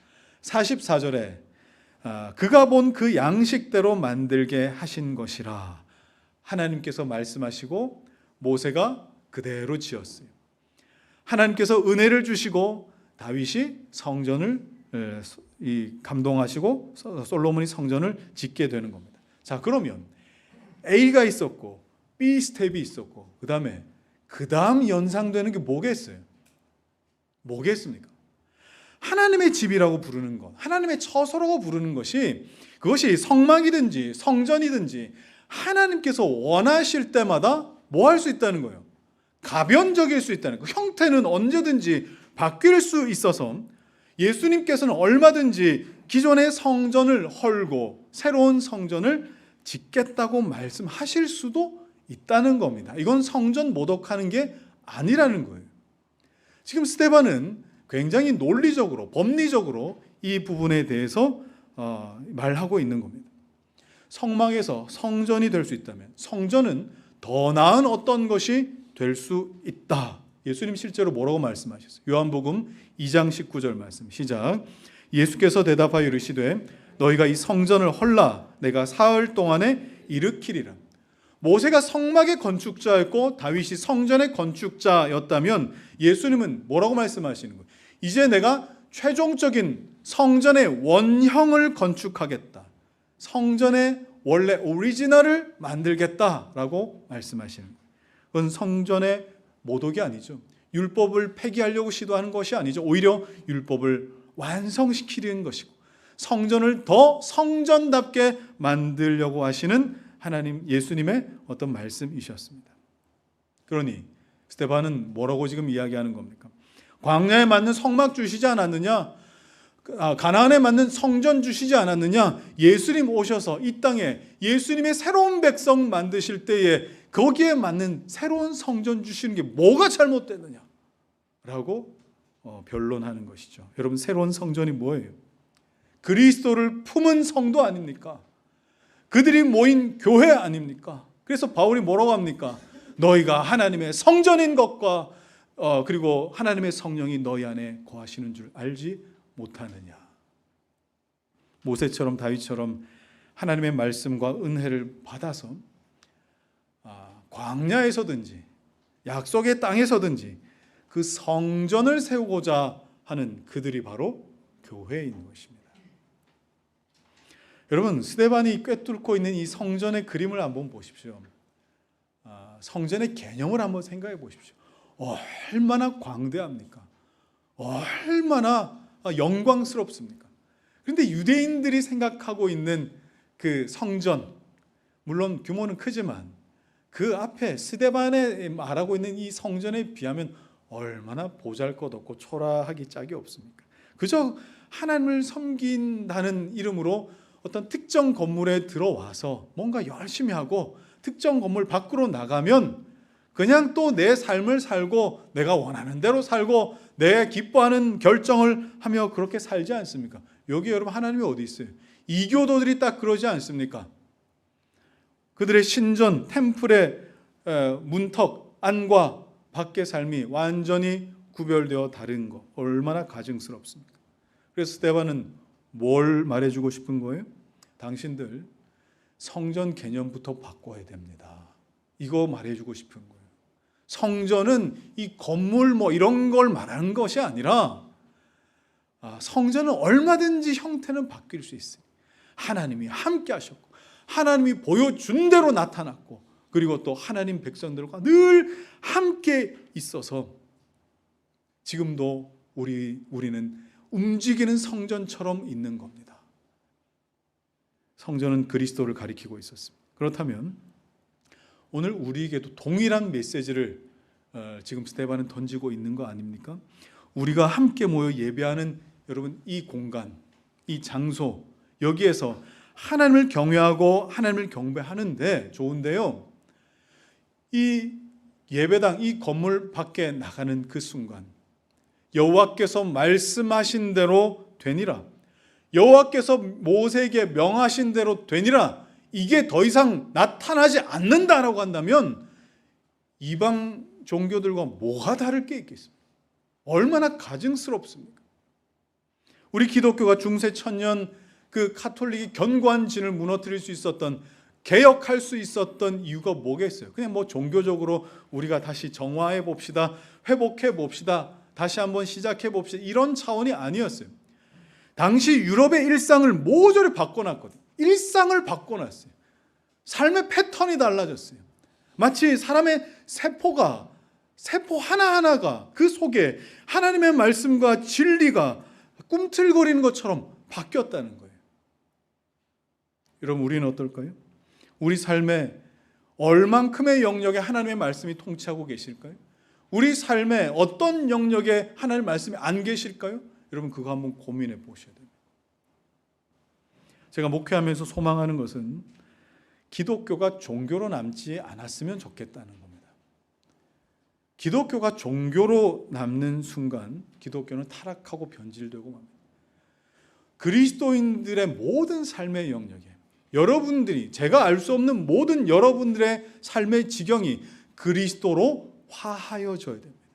44절에 그가 본 그 양식대로 만들게 하신 것이라 하나님께서 말씀하시고 모세가 그대로 지었어요. 하나님께서 은혜를 주시고 다윗이 성전을 감동하시고 솔로몬이 성전을 짓게 되는 겁니다. 자, 그러면 A가 있었고 B 스텝이 있었고 그 다음 연상되는 게 뭐겠어요? 뭐겠습니까? 하나님의 집이라고 부르는 것, 하나님의 처소라고 부르는 것이 그것이 성막이든지 성전이든지 하나님께서 원하실 때마다 뭐 할 수 있다는 거예요? 가변적일 수 있다는 거예요. 형태는 언제든지 바뀔 수 있어서 예수님께서는 얼마든지 기존의 성전을 헐고 새로운 성전을 짓겠다고 말씀하실 수도 있다는 겁니다. 이건 성전 모독하는 게 아니라는 거예요. 지금 스데반은 굉장히 논리적으로 법리적으로 이 부분에 대해서 말하고 있는 겁니다. 성막에서 성전이 될 수 있다면 성전은 더 나은 어떤 것이 될 수 있다. 예수님 실제로 뭐라고 말씀하셨어요? 요한복음 2장 19절 말씀 시작. 예수께서 대답하여 이르시되 너희가 이 성전을 헐라 내가 사흘 동안에 일으키리라. 모세가 성막의 건축자였고 다윗이 성전의 건축자였다면 예수님은 뭐라고 말씀하시는 거예요? 이제 내가 최종적인 성전의 원형을 건축하겠다. 성전의 원래 오리지널을 만들겠다라고 말씀하시는 거예요. 그건 성전의 모독이 아니죠. 율법을 폐기하려고 시도하는 것이 아니죠. 오히려 율법을 완성시키는 것이고 성전을 더 성전답게 만들려고 하시는 하나님 예수님의 어떤 말씀이셨습니다. 그러니 스데반은 뭐라고 지금 이야기하는 겁니까? 광야에 맞는 성막 주시지 않았느냐? 가나안에 맞는 성전 주시지 않았느냐? 예수님 오셔서 이 땅에 예수님의 새로운 백성 만드실 때에 거기에 맞는 새로운 성전 주시는 게 뭐가 잘못됐느냐? 라고 변론하는 것이죠. 여러분 새로운 성전이 뭐예요? 그리스도를 품은 성도 아닙니까? 그들이 모인 교회 아닙니까? 그래서 바울이 뭐라고 합니까? 너희가 하나님의 성전인 것과 그리고 하나님의 성령이 너희 안에 거하시는 줄 알지 못하느냐. 모세처럼 다윗처럼 하나님의 말씀과 은혜를 받아서 광야에서든지 약속의 땅에서든지 그 성전을 세우고자 하는 그들이 바로 교회인 것입니다. 여러분 스데반이 꿰뚫고 있는 이 성전의 그림을 한번 보십시오. 성전의 개념을 한번 생각해 보십시오. 얼마나 광대합니까? 얼마나 영광스럽습니까? 그런데 유대인들이 생각하고 있는 그 성전, 물론 규모는 크지만 그 앞에 스데반에 말하고 있는 이 성전에 비하면 얼마나 보잘것없고 초라하기 짝이 없습니까? 그저 하나님을 섬긴다는 이름으로 어떤 특정 건물에 들어와서 뭔가 열심히 하고 특정 건물 밖으로 나가면 그냥 또 내 삶을 살고 내가 원하는 대로 살고 내 기뻐하는 결정을 하며 그렇게 살지 않습니까? 여기 여러분 하나님이 어디 있어요? 이교도들이 딱 그러지 않습니까? 그들의 신전, 템플의 문턱 안과 밖의 삶이 완전히 구별되어 다른 것, 얼마나 가증스럽습니까? 그래서 스데반은 뭘 말해주고 싶은 거예요? 당신들 성전 개념부터 바꿔야 됩니다. 이거 말해주고 싶은 거예요. 성전은 이 건물 이런 걸 말하는 것이 아니라 성전은 얼마든지 형태는 바뀔 수 있어요. 하나님이 함께 하셨고 하나님이 보여준 대로 나타났고 그리고 또 하나님 백성들과 늘 함께 있어서 지금도 우리는 움직이는 성전처럼 있는 겁니다. 성전은 그리스도를 가리키고 있었습니다. 그렇다면 오늘 우리에게도 동일한 메시지를 지금 스데반은 던지고 있는 거 아닙니까? 우리가 함께 모여 예배하는 여러분 이 공간, 이 장소 여기에서 하나님을 경외하고 하나님을 경배하는데 좋은데요. 이 예배당, 이 건물 밖에 나가는 그 순간 여호와께서 말씀하신 대로 되니라. 여호와께서 모세에게 명하신 대로 되니라, 이게 더 이상 나타나지 않는다라고 한다면 이방 종교들과 뭐가 다를 게 있겠습니까? 얼마나 가증스럽습니까? 우리 기독교가 중세 천년 그 카톨릭이 견고한 진을 무너뜨릴 수 있었던, 개혁할 수 있었던 이유가 뭐겠어요? 그냥 뭐 종교적으로 우리가 다시 정화해 봅시다, 회복해 봅시다, 다시 한번 시작해 봅시다, 이런 차원이 아니었어요. 당시 유럽의 일상을 모조리 바꿔놨거든요. 일상을 바꿔놨어요. 삶의 패턴이 달라졌어요. 마치 사람의 세포 하나하나가 그 속에 하나님의 말씀과 진리가 꿈틀거리는 것처럼 바뀌었다는 거예요. 여러분, 우리는 어떨까요? 우리 삶에 얼만큼의 영역에 하나님의 말씀이 통치하고 계실까요? 우리 삶에 어떤 영역에 하나님의 말씀이 안 계실까요? 여러분, 그거 한번 고민해 보셔야 됩니다. 제가 목회하면서 소망하는 것은 기독교가 종교로 남지 않았으면 좋겠다는 겁니다. 기독교가 종교로 남는 순간 기독교는 타락하고 변질되고 맙니다. 그리스도인들의 모든 삶의 영역에, 여러분들이, 제가 알 수 없는 모든 여러분들의 삶의 지경이 그리스도로 화하여져야 됩니다.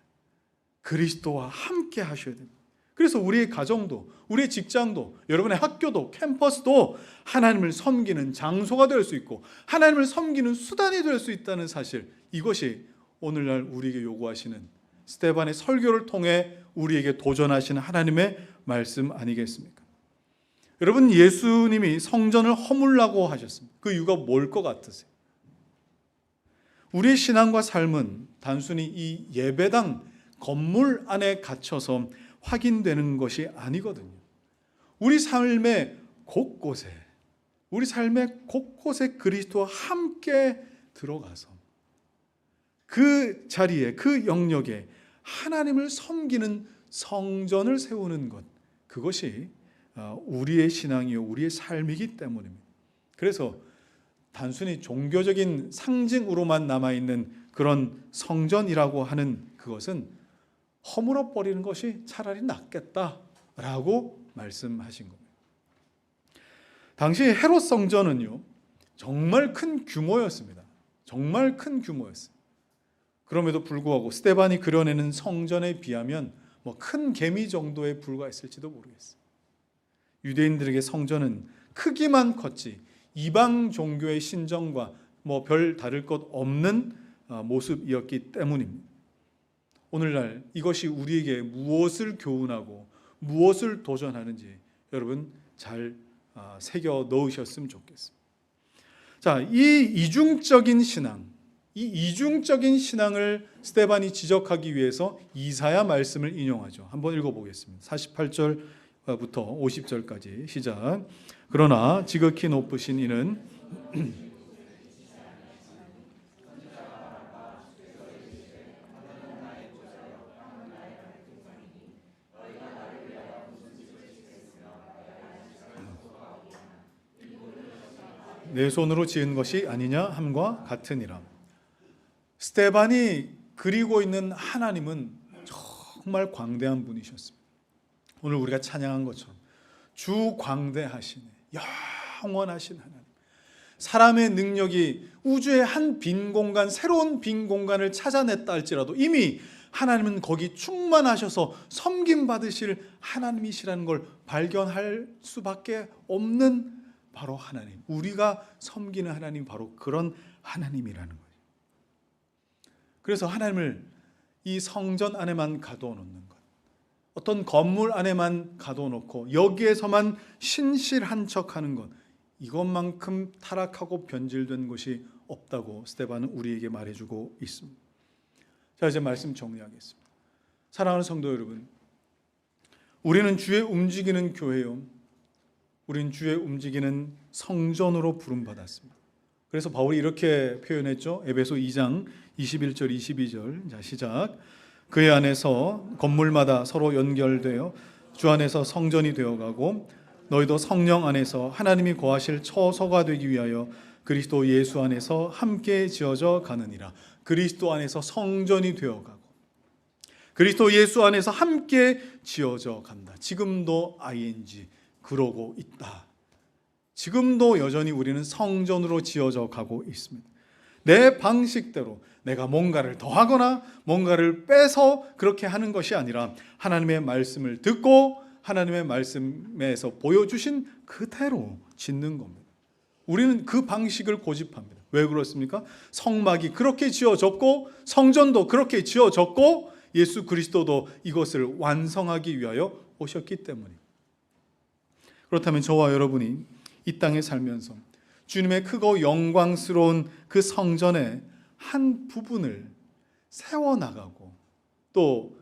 그리스도와 함께 하셔야 됩니다. 그래서 우리의 가정도, 우리의 직장도, 여러분의 학교도, 캠퍼스도 하나님을 섬기는 장소가 될 수 있고 하나님을 섬기는 수단이 될 수 있다는 사실, 이것이 오늘날 우리에게 요구하시는, 스데반의 설교를 통해 우리에게 도전하시는 하나님의 말씀 아니겠습니까? 여러분, 예수님이 성전을 허물라고 하셨습니다. 그 이유가 뭘 것 같으세요? 우리의 신앙과 삶은 단순히 이 예배당 건물 안에 갇혀서 확인되는 것이 아니거든요. 우리 삶의 곳곳에 그리스도와 함께 들어가서 그 자리에, 그 영역에 하나님을 섬기는 성전을 세우는 것, 그것이 우리의 신앙이요, 우리의 삶이기 때문입니다. 그래서 단순히 종교적인 상징으로만 남아있는 그런 성전이라고 하는 그것은 허물어버리는 것이 차라리 낫겠다라고 말씀하신 겁니다. 당시 헤롯 성전은요, 정말 큰 규모였습니다. 정말 큰 규모였어요. 그럼에도 불구하고 스데반이 그려내는 성전에 비하면 뭐 큰 개미 정도에 불과했을지도 모르겠어요. 유대인들에게 성전은 크기만 컸지 이방 종교의 신정과 뭐 별 다를 것 없는 모습이었기 때문입니다. 오늘날 이것이 우리에게 무엇을 교훈하고 무엇을 도전하는지 여러분 잘 새겨 넣으셨으면 좋겠습니다. 자, 이 이중적인 신앙을 스데반이 지적하기 위해서 이사야 말씀을 인용하죠. 한번 읽어보겠습니다. 48절부터 50절까지 시작. 그러나 지극히 높으신 이는 내 손으로 지은 것이 아니냐 함과 같으니라. 스데반이 그리고 있는 하나님은 정말 광대한 분이셨습니다. 오늘 우리가 찬양한 것처럼 주 광대하시네, 영원하신 하나님. 사람의 능력이 우주의 한 빈 공간, 새로운 빈 공간을 찾아냈다 할지라도 이미 하나님은 거기 충만하셔서 섬김받으실 하나님이시라는 걸 발견할 수밖에 없는 바로 하나님, 우리가 섬기는 하나님, 바로 그런 하나님이라는 거예요. 그래서 하나님을 이 성전 안에만 가둬놓는 것, 어떤 건물 안에만 가둬놓고 여기에서만 신실한 척하는 것, 이것만큼 타락하고 변질된 것이 없다고 스데반은 우리에게 말해주고 있습니다. 자, 이제 말씀 정리하겠습니다. 사랑하는 성도 여러분, 우리는 주의 움직이는 교회요, 우린 주의 움직이는 성전으로 부름받았습니다. 그래서 바울이 이렇게 표현했죠. 에베소 2장 21절 22절. 자, 시작. 그의 안에서 건물마다 서로 연결되어 주 안에서 성전이 되어가고 너희도 성령 안에서 하나님이 거하실 처소가 되기 위하여 그리스도 예수 안에서 함께 지어져 가느니라. 그리스도 안에서 성전이 되어가고 그리스도 예수 안에서 함께 지어져 간다. 지금도 ing, 그러고 있다. 지금도 여전히 우리는 성전으로 지어져 가고 있습니다. 내 방식대로 내가 뭔가를 더하거나 뭔가를 빼서 그렇게 하는 것이 아니라 하나님의 말씀을 듣고 하나님의 말씀에서 보여주신 그대로 짓는 겁니다. 우리는 그 방식을 고집합니다. 왜 그렇습니까? 성막이 그렇게 지어졌고 성전도 그렇게 지어졌고 예수 그리스도도 이것을 완성하기 위하여 오셨기 때문입니다. 그렇다면 저와 여러분이 이 땅에 살면서 주님의 크고 영광스러운 그 성전의 한 부분을 세워나가고 또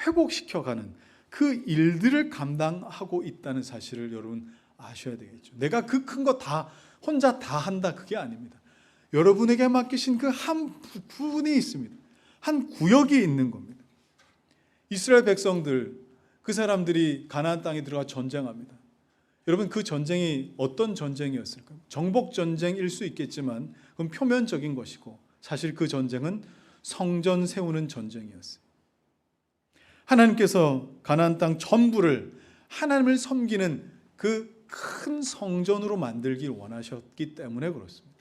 회복시켜가는 그 일들을 감당하고 있다는 사실을 여러분 아셔야 되겠죠. 내가 그 큰 거 다 혼자 다 한다 그게 아닙니다. 여러분에게 맡기신 그 한 부분이 있습니다. 한 구역이 있는 겁니다. 이스라엘 백성들, 그 사람들이 가나안 땅에 들어가 전쟁합니다. 여러분 그 전쟁이 어떤 전쟁이었을까요? 정복 전쟁일 수 있겠지만 그건 표면적인 것이고 사실 그 전쟁은 성전 세우는 전쟁이었어요. 하나님께서 가나안 땅 전부를 하나님을 섬기는 그 큰 성전으로 만들길 원하셨기 때문에 그렇습니다.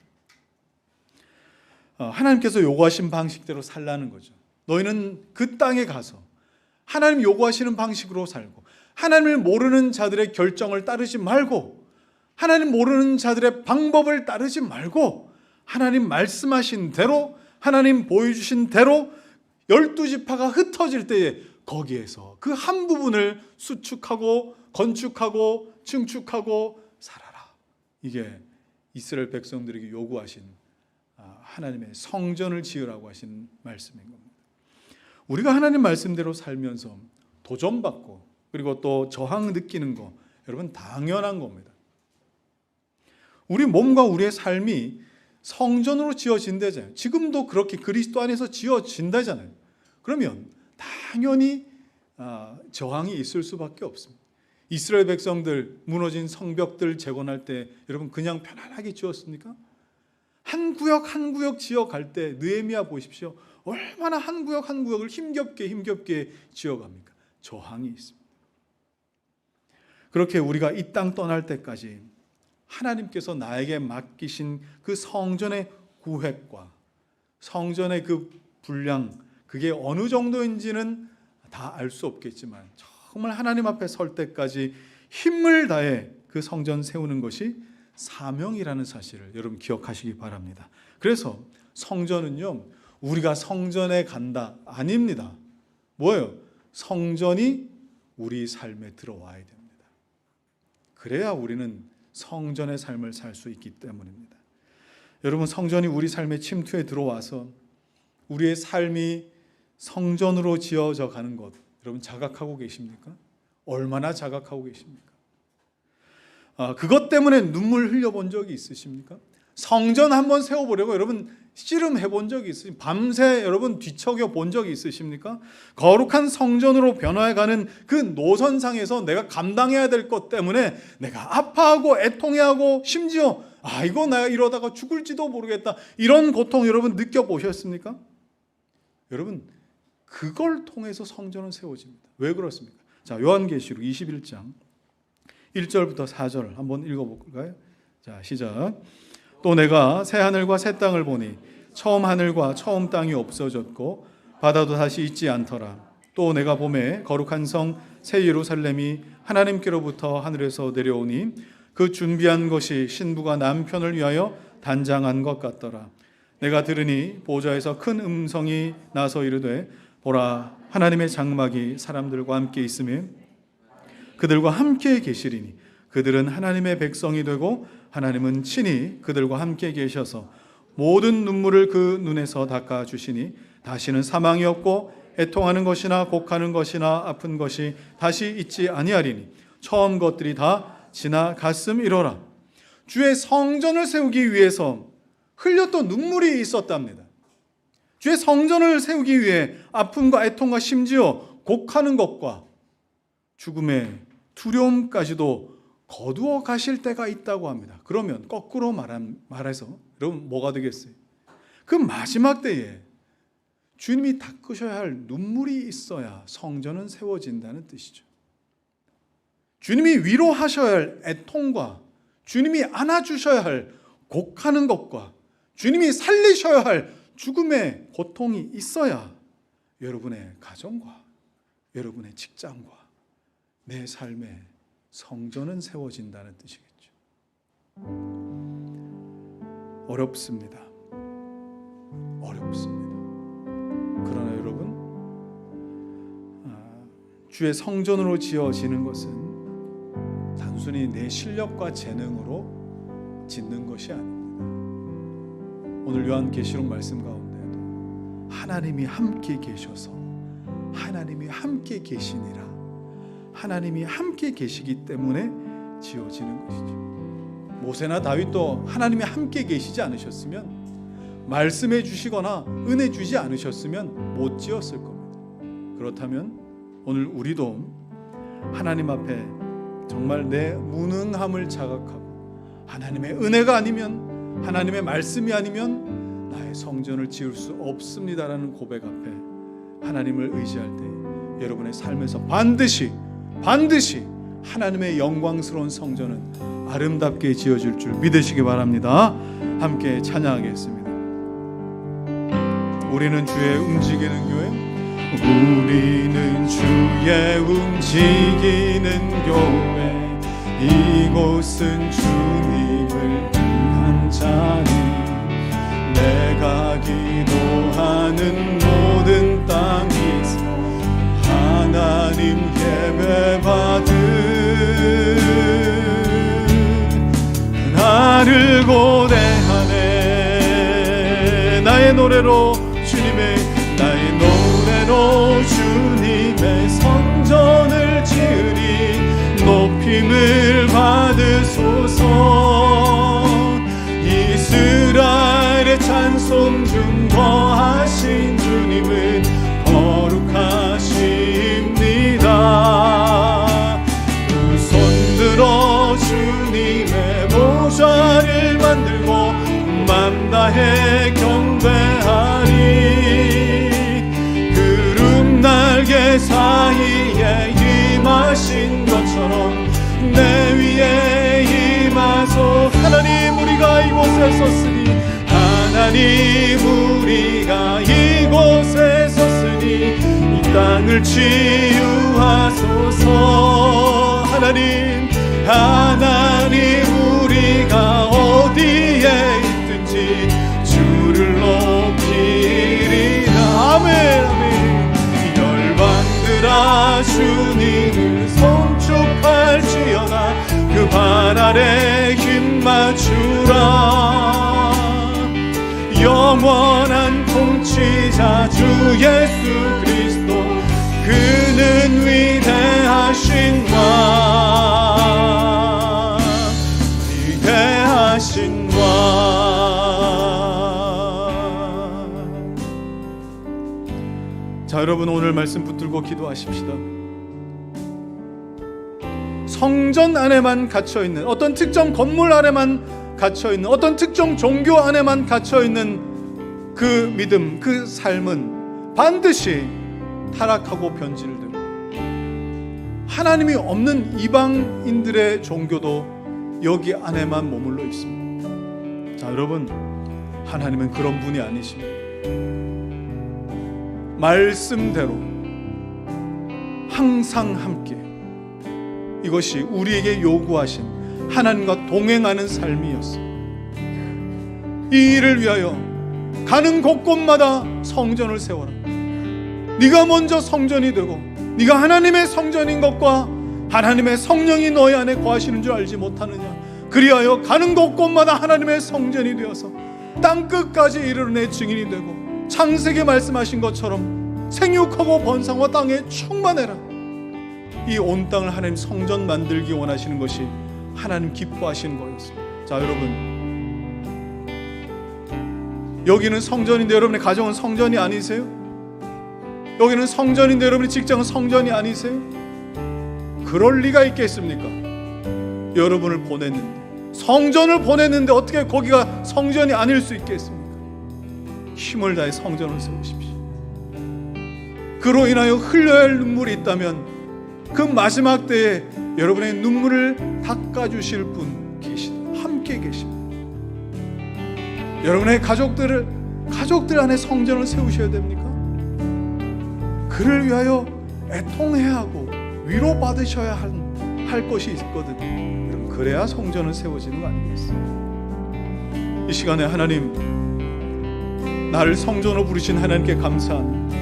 하나님께서 요구하신 방식대로 살라는 거죠. 너희는 그 땅에 가서 하나님 요구하시는 방식으로 살고 하나님을 모르는 자들의 결정을 따르지 말고 하나님 모르는 자들의 방법을 따르지 말고 하나님 말씀하신 대로 하나님 보여주신 대로 12지파가 흩어질 때에 거기에서 그 한 부분을 수축하고 건축하고 증축하고 살아라. 이게 이스라엘 백성들에게 요구하신 하나님의 성전을 지으라고 하신 말씀인 겁니다. 우리가 하나님 말씀대로 살면서 도전받고 그리고 또 저항 느끼는 거 여러분 당연한 겁니다. 우리 몸과 우리의 삶이 성전으로 지어진다잖아요. 지금도 그렇게 그리스도 안에서 지어진다잖아요. 그러면 당연히 저항이 있을 수밖에 없습니다. 이스라엘 백성들 무너진 성벽들 재건할 때 여러분 그냥 편안하게 지었습니까? 한 구역 한 구역 지어갈 때 느헤미야 보십시오. 얼마나 한 구역 한 구역을 힘겹게 지어갑니까? 저항이 있습니다. 그렇게 우리가 이 땅 떠날 때까지 하나님께서 나에게 맡기신 그 성전의 구획과 성전의 그 분량 그게 어느 정도인지는 다 알 수 없겠지만 정말 하나님 앞에 설 때까지 힘을 다해 그 성전 세우는 것이 사명이라는 사실을 여러분 기억하시기 바랍니다. 그래서 성전은요 우리가 성전에 간다 아닙니다. 뭐예요? 성전이 우리 삶에 들어와야 됩니다. 그래야 우리는 성전의 삶을 살 수 있기 때문입니다. 여러분 성전이 우리 삶의 침투에 들어와서 우리의 삶이 성전으로 지어져 가는 것 여러분 자각하고 계십니까? 얼마나 자각하고 계십니까? 그것 때문에 눈물 흘려본 적이 있으십니까? 성전 한번 세워보려고 여러분 씨름해 본 적이 있으십니까? 밤새 여러분 뒤척여 본 적이 있으십니까? 거룩한 성전으로 변화해가는 그 노선상에서 내가 감당해야 될 것 때문에 내가 아파하고 애통해하고 심지어 이거 내가 이러다가 죽을지도 모르겠다 이런 고통 여러분 느껴보셨습니까? 여러분 그걸 통해서 성전은 세워집니다. 왜 그렇습니까? 자, 요한계시록 21장 1절부터 4절 한번 읽어볼까요? 자, 시작. 또 내가 새 하늘과 새 땅을 보니 처음 하늘과 처음 땅이 없어졌고 바다도 다시 있지 않더라. 또 내가 보매 거룩한 성 새 예루살렘이 하나님께로부터 하늘에서 내려오니 그 준비한 것이 신부가 남편을 위하여 단장한 것 같더라. 내가 들으니 보좌에서 큰 음성이 나서 이르되 보라 하나님의 장막이 사람들과 함께 있으며 그들과 함께 계시리니 그들은 하나님의 백성이 되고 하나님은 친히 그들과 함께 계셔서 모든 눈물을 그 눈에서 닦아주시니 다시는 사망이 없고 애통하는 것이나 곡하는 것이나 아픈 것이 다시 있지 아니하리니 처음 것들이 다 지나갔음이로라. 주의 성전을 세우기 위해서 흘렸던 눈물이 있었답니다. 주의 성전을 세우기 위해 아픔과 애통과 심지어 곡하는 것과 죽음의 두려움까지도 거두어 가실 때가 있다고 합니다. 그러면 거꾸로 말해서 여러분 뭐가 되겠어요? 그 마지막 때에 주님이 닦으셔야 할 눈물이 있어야 성전은 세워진다는 뜻이죠. 주님이 위로하셔야 할 애통과 주님이 안아주셔야 할 곡하는 것과 주님이 살리셔야 할 죽음의 고통이 있어야 여러분의 가정과 여러분의 직장과 내 삶에 성전은 세워진다는 뜻이겠죠. 어렵습니다. 그러나 여러분, 주의 성전으로 지어지는 것은 단순히 내 실력과 재능으로 짓는 것이 아닙니다. 오늘 요한계시록 말씀 가운데에도 하나님이 함께 계셔서 하나님이 함께 계시니라, 하나님이 함께 계시기 때문에 지어지는 것이죠. 모세나 다윗도 하나님이 함께 계시지 않으셨으면, 말씀해 주시거나 은혜 주지 않으셨으면 못 지었을 겁니다. 그렇다면 오늘 우리도 하나님 앞에 정말 내 무능함을 자각하고 하나님의 은혜가 아니면, 하나님의 말씀이 아니면 나의 성전을 지을 수 없습니다라는 고백 앞에 하나님을 의지할 때 여러분의 삶에서 반드시 하나님의 영광스러운 성전은 아름답게 지어질 줄 믿으시기 바랍니다. 함께 찬양하겠습니다. 우리는 주의 움직이는 교회, 우리는 주의 움직이는 교회, 이곳은 주님을 위한 자리, 내가 기도하는 모든 땅에서 하나님 예배받은 나를 고대하네. 나의 노래로 주님의 성전을 지으리. 높임을 받으소서. 이스라엘의 찬송 중 거하신 주님은 거룩하십니다. 두 손 들어 주님의 모자를 만들고 맘 다해 경배하리. 날개 사이에 임하신 것처럼 내 위에 임하소. 하나님 우리가 이곳에 섰으니, 하나님 우리가 이곳에 섰으니 이 땅을 치유하소서. 하나님 우리가 어디에 있든지 주를 높이리라. 아멘. 주님을 송축할지어다. 그 발 아래 힘 맞추라. 영원한 통치자 주 예수 그리스도, 그는 위대하신 왕, 위대하신 왕. 자, 여러분 오늘 말씀 붙들고 기도하십시다. 성전 안에만 갇혀있는, 어떤 특정 건물 안에만 갇혀있는, 어떤 특정 종교 안에만 갇혀있는 그 믿음, 그 삶은 반드시 타락하고 변질되고, 하나님이 없는 이방인들의 종교도 여기 안에만 머물러 있습니다. 자, 여러분, 하나님은 그런 분이 아니십니다. 말씀대로 항상 함께, 이것이 우리에게 요구하신 하나님과 동행하는 삶이었어요. 이 일을 위하여 가는 곳곳마다 성전을 세워라. 네가 먼저 성전이 되고, 네가 하나님의 성전인 것과 하나님의 성령이 너희 안에 거하시는 줄 알지 못하느냐. 그리하여 가는 곳곳마다 하나님의 성전이 되어서 땅끝까지 이르러 내 증인이 되고, 창세기에 말씀하신 것처럼 생육하고 번성하고 땅에 충만해라. 이 온 땅을 하나님 성전 만들기 원하시는 것이 하나님 기뻐하시는 거였습니다. 자, 여러분, 여기는 성전인데 여러분의 가정은 성전이 아니세요? 여기는 성전인데 여러분의 직장은 성전이 아니세요? 그럴 리가 있겠습니까? 여러분을 보냈는데, 성전을 보냈는데 어떻게 거기가 성전이 아닐 수 있겠습니까? 힘을 다해 성전을 세우십시오. 그로 인하여 흘려야 할 눈물이 있다면 그 마지막 때에 여러분의 눈물을 닦아주실 분 계시다. 함께 계십니다. 여러분의 가족들 안에 성전을 세우셔야 됩니까? 그를 위하여 애통해야 하고 위로받으셔야 할 것이 있거든요. 여러분, 그래야 성전은 세워지는 거 아니겠어요? 이 시간에 하나님, 나를 성전으로 부르신 하나님께 감사합니다.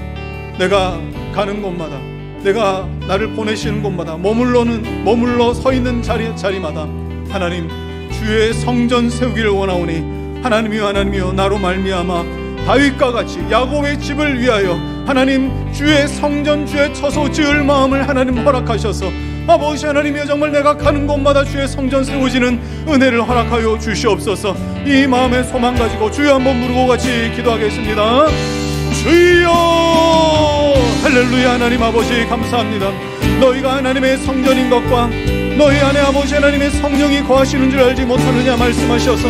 내가 가는 곳마다, 내가 나를 보내시는 곳마다, 머물러 서 있는 자리마다 하나님, 주의 성전 세우기를 원하오니 하나님이여 나로 말미암아 다윗과 같이 야곱의 집을 위하여 하나님, 주의 성전, 주의 처소 지을 마음을 하나님 허락하셔서 아버지 하나님이여, 정말 내가 가는 곳마다 주의 성전 세워지는 은혜를 허락하여 주시옵소서. 이 마음의 소망 가지고 주여 한번 부르고 같이 기도하겠습니다. 주여, 할렐루야. 하나님 아버지 감사합니다. 너희가 하나님의 성전인 것과 너희 안에 아버지 하나님의 성령이 거하시는 줄 알지 못하느냐 말씀하셔서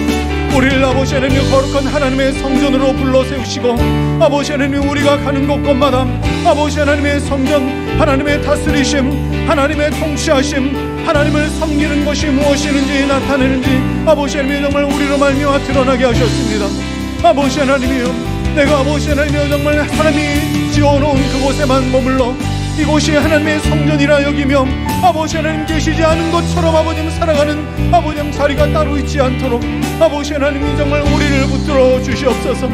우리를 아버지 하나님 거룩한 하나님의 성전으로 불러 세우시고 아버지 하나님, 우리가 가는 곳곳마다 아버지 하나님의 성전, 하나님의 다스리심, 하나님의 통치하심, 하나님을 섬기는 것이 무엇이는지 나타내는지 아버지 하나님 정말 우리로 말미암아 드러나게 하셨습니다. 아버지 하나님이여, 내가 아버지 하나님이여 정말 사람이 지어놓은 그곳에만 머물러 이곳이 하나님의 성전이라 여기며 아버지 하나님 계시지 않은 것처럼 아버님 살아가는 아버님 자리가 따로 있지 않도록 아버지 하나님이 정말 우리를 붙들어 주시옵소서.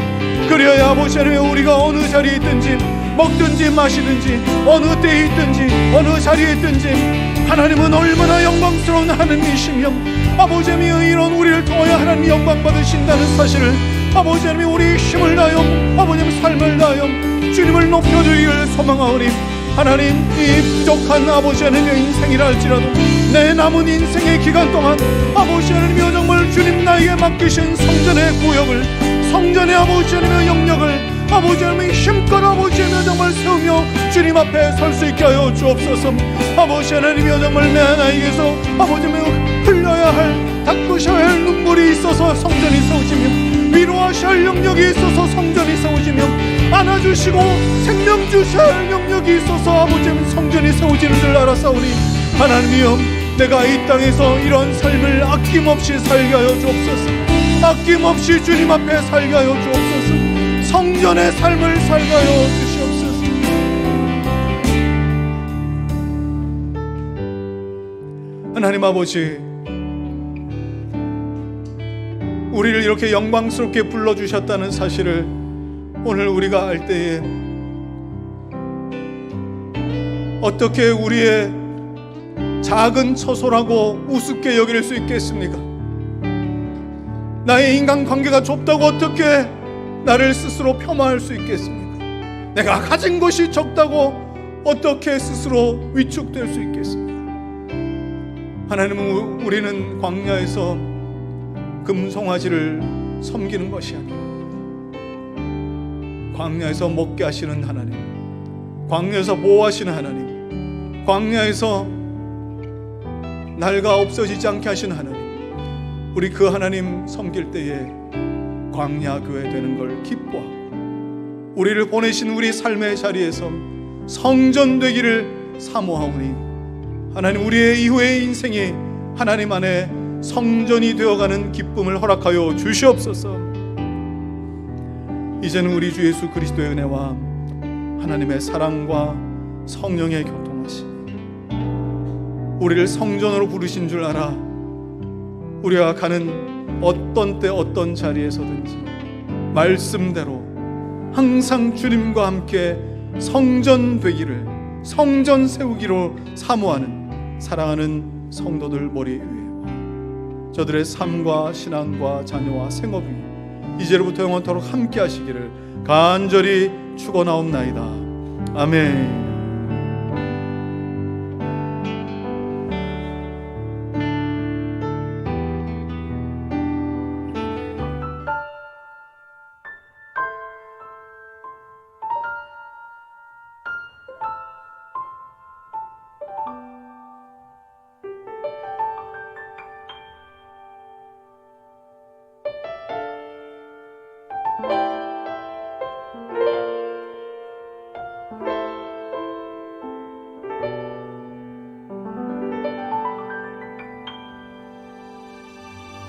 그리하여 아버지 하나님, 우리가 어느 자리에 있든지 먹든지 마시든지 어느 때에 있든지 어느 자리에 있든지 하나님은 얼마나 영광스러운 하나님이시며 아버지 하나님, 이런 우리를 통하여 하나님 영광 받으신다는 사실을 아버지 하나님, 우리 힘을 다하여 아버님 삶을 다하여 주님을 높여주기를 소망하오니 하나님, 이 부족한 아버지 하나님의 인생이라 할지라도 내 남은 인생의 기간 동안 아버지 하나님이여 정말 주님 나에게 맡기신 성전의 구역을, 성전의 아버지 하나님의 영역을 아버지 하나님의 힘껏 아버지 하나님이여 정말 세우며 주님 앞에 설 수 있게 하여 주옵소서. 아버지 하나님이여 정말 내 나에게서 아버지 하나님 흘려야 할, 닦으셔야 할 눈물이 있어서 성전이 세워지며 위로하셔야 할 영역이 있어서 성전이 세워지며 안아주시고 생명 주셔야 할 영역이 있어서 아버지 성전이 세워지는 줄 알았사오니 하나님이여, 내가 이 땅에서 이런 삶을 아낌없이 살게 하여 주옵소서. 아낌없이 주님 앞에 살게 하여 주옵소서. 성전의 삶을 살게 하여 주시옵소서. 하나님 아버지, 우리를 이렇게 영광스럽게 불러주셨다는 사실을 오늘 우리가 알 때에 어떻게 우리의 작은 처소라고 우습게 여길 수 있겠습니까? 나의 인간관계가 좁다고 어떻게 나를 스스로 폄하할 수 있겠습니까? 내가 가진 것이 적다고 어떻게 스스로 위축될 수 있겠습니까? 하나님은 우리는 광야에서 금송아지를 섬기는 것이 아니라 광야에서 먹게 하시는 하나님, 광야에서 보호하시는 하나님, 광야에서 날가 없어지지 않게 하시는 하나님, 우리 그 하나님 섬길 때에 광야교회 되는 걸 기뻐하고 우리를 보내신 우리 삶의 자리에서 성전 되기를 사모하오니 하나님, 우리의 이후의 인생이 하나님 안에 성전이 되어가는 기쁨을 허락하여 주시옵소서. 이제는 우리 주 예수 그리스도의 은혜와 하나님의 사랑과 성령의 교통하심이 우리를 성전으로 부르신 줄 알아 우리가 가는 어떤 때 어떤 자리에서든지 말씀대로 항상 주님과 함께 성전 되기를, 성전 세우기로 사모하는 사랑하는 성도들 머리 위에 저들의 삶과 신앙과 자녀와 생업이 이제로부터 영원토록 함께 하시기를 간절히 축원하옵나이다. 아멘.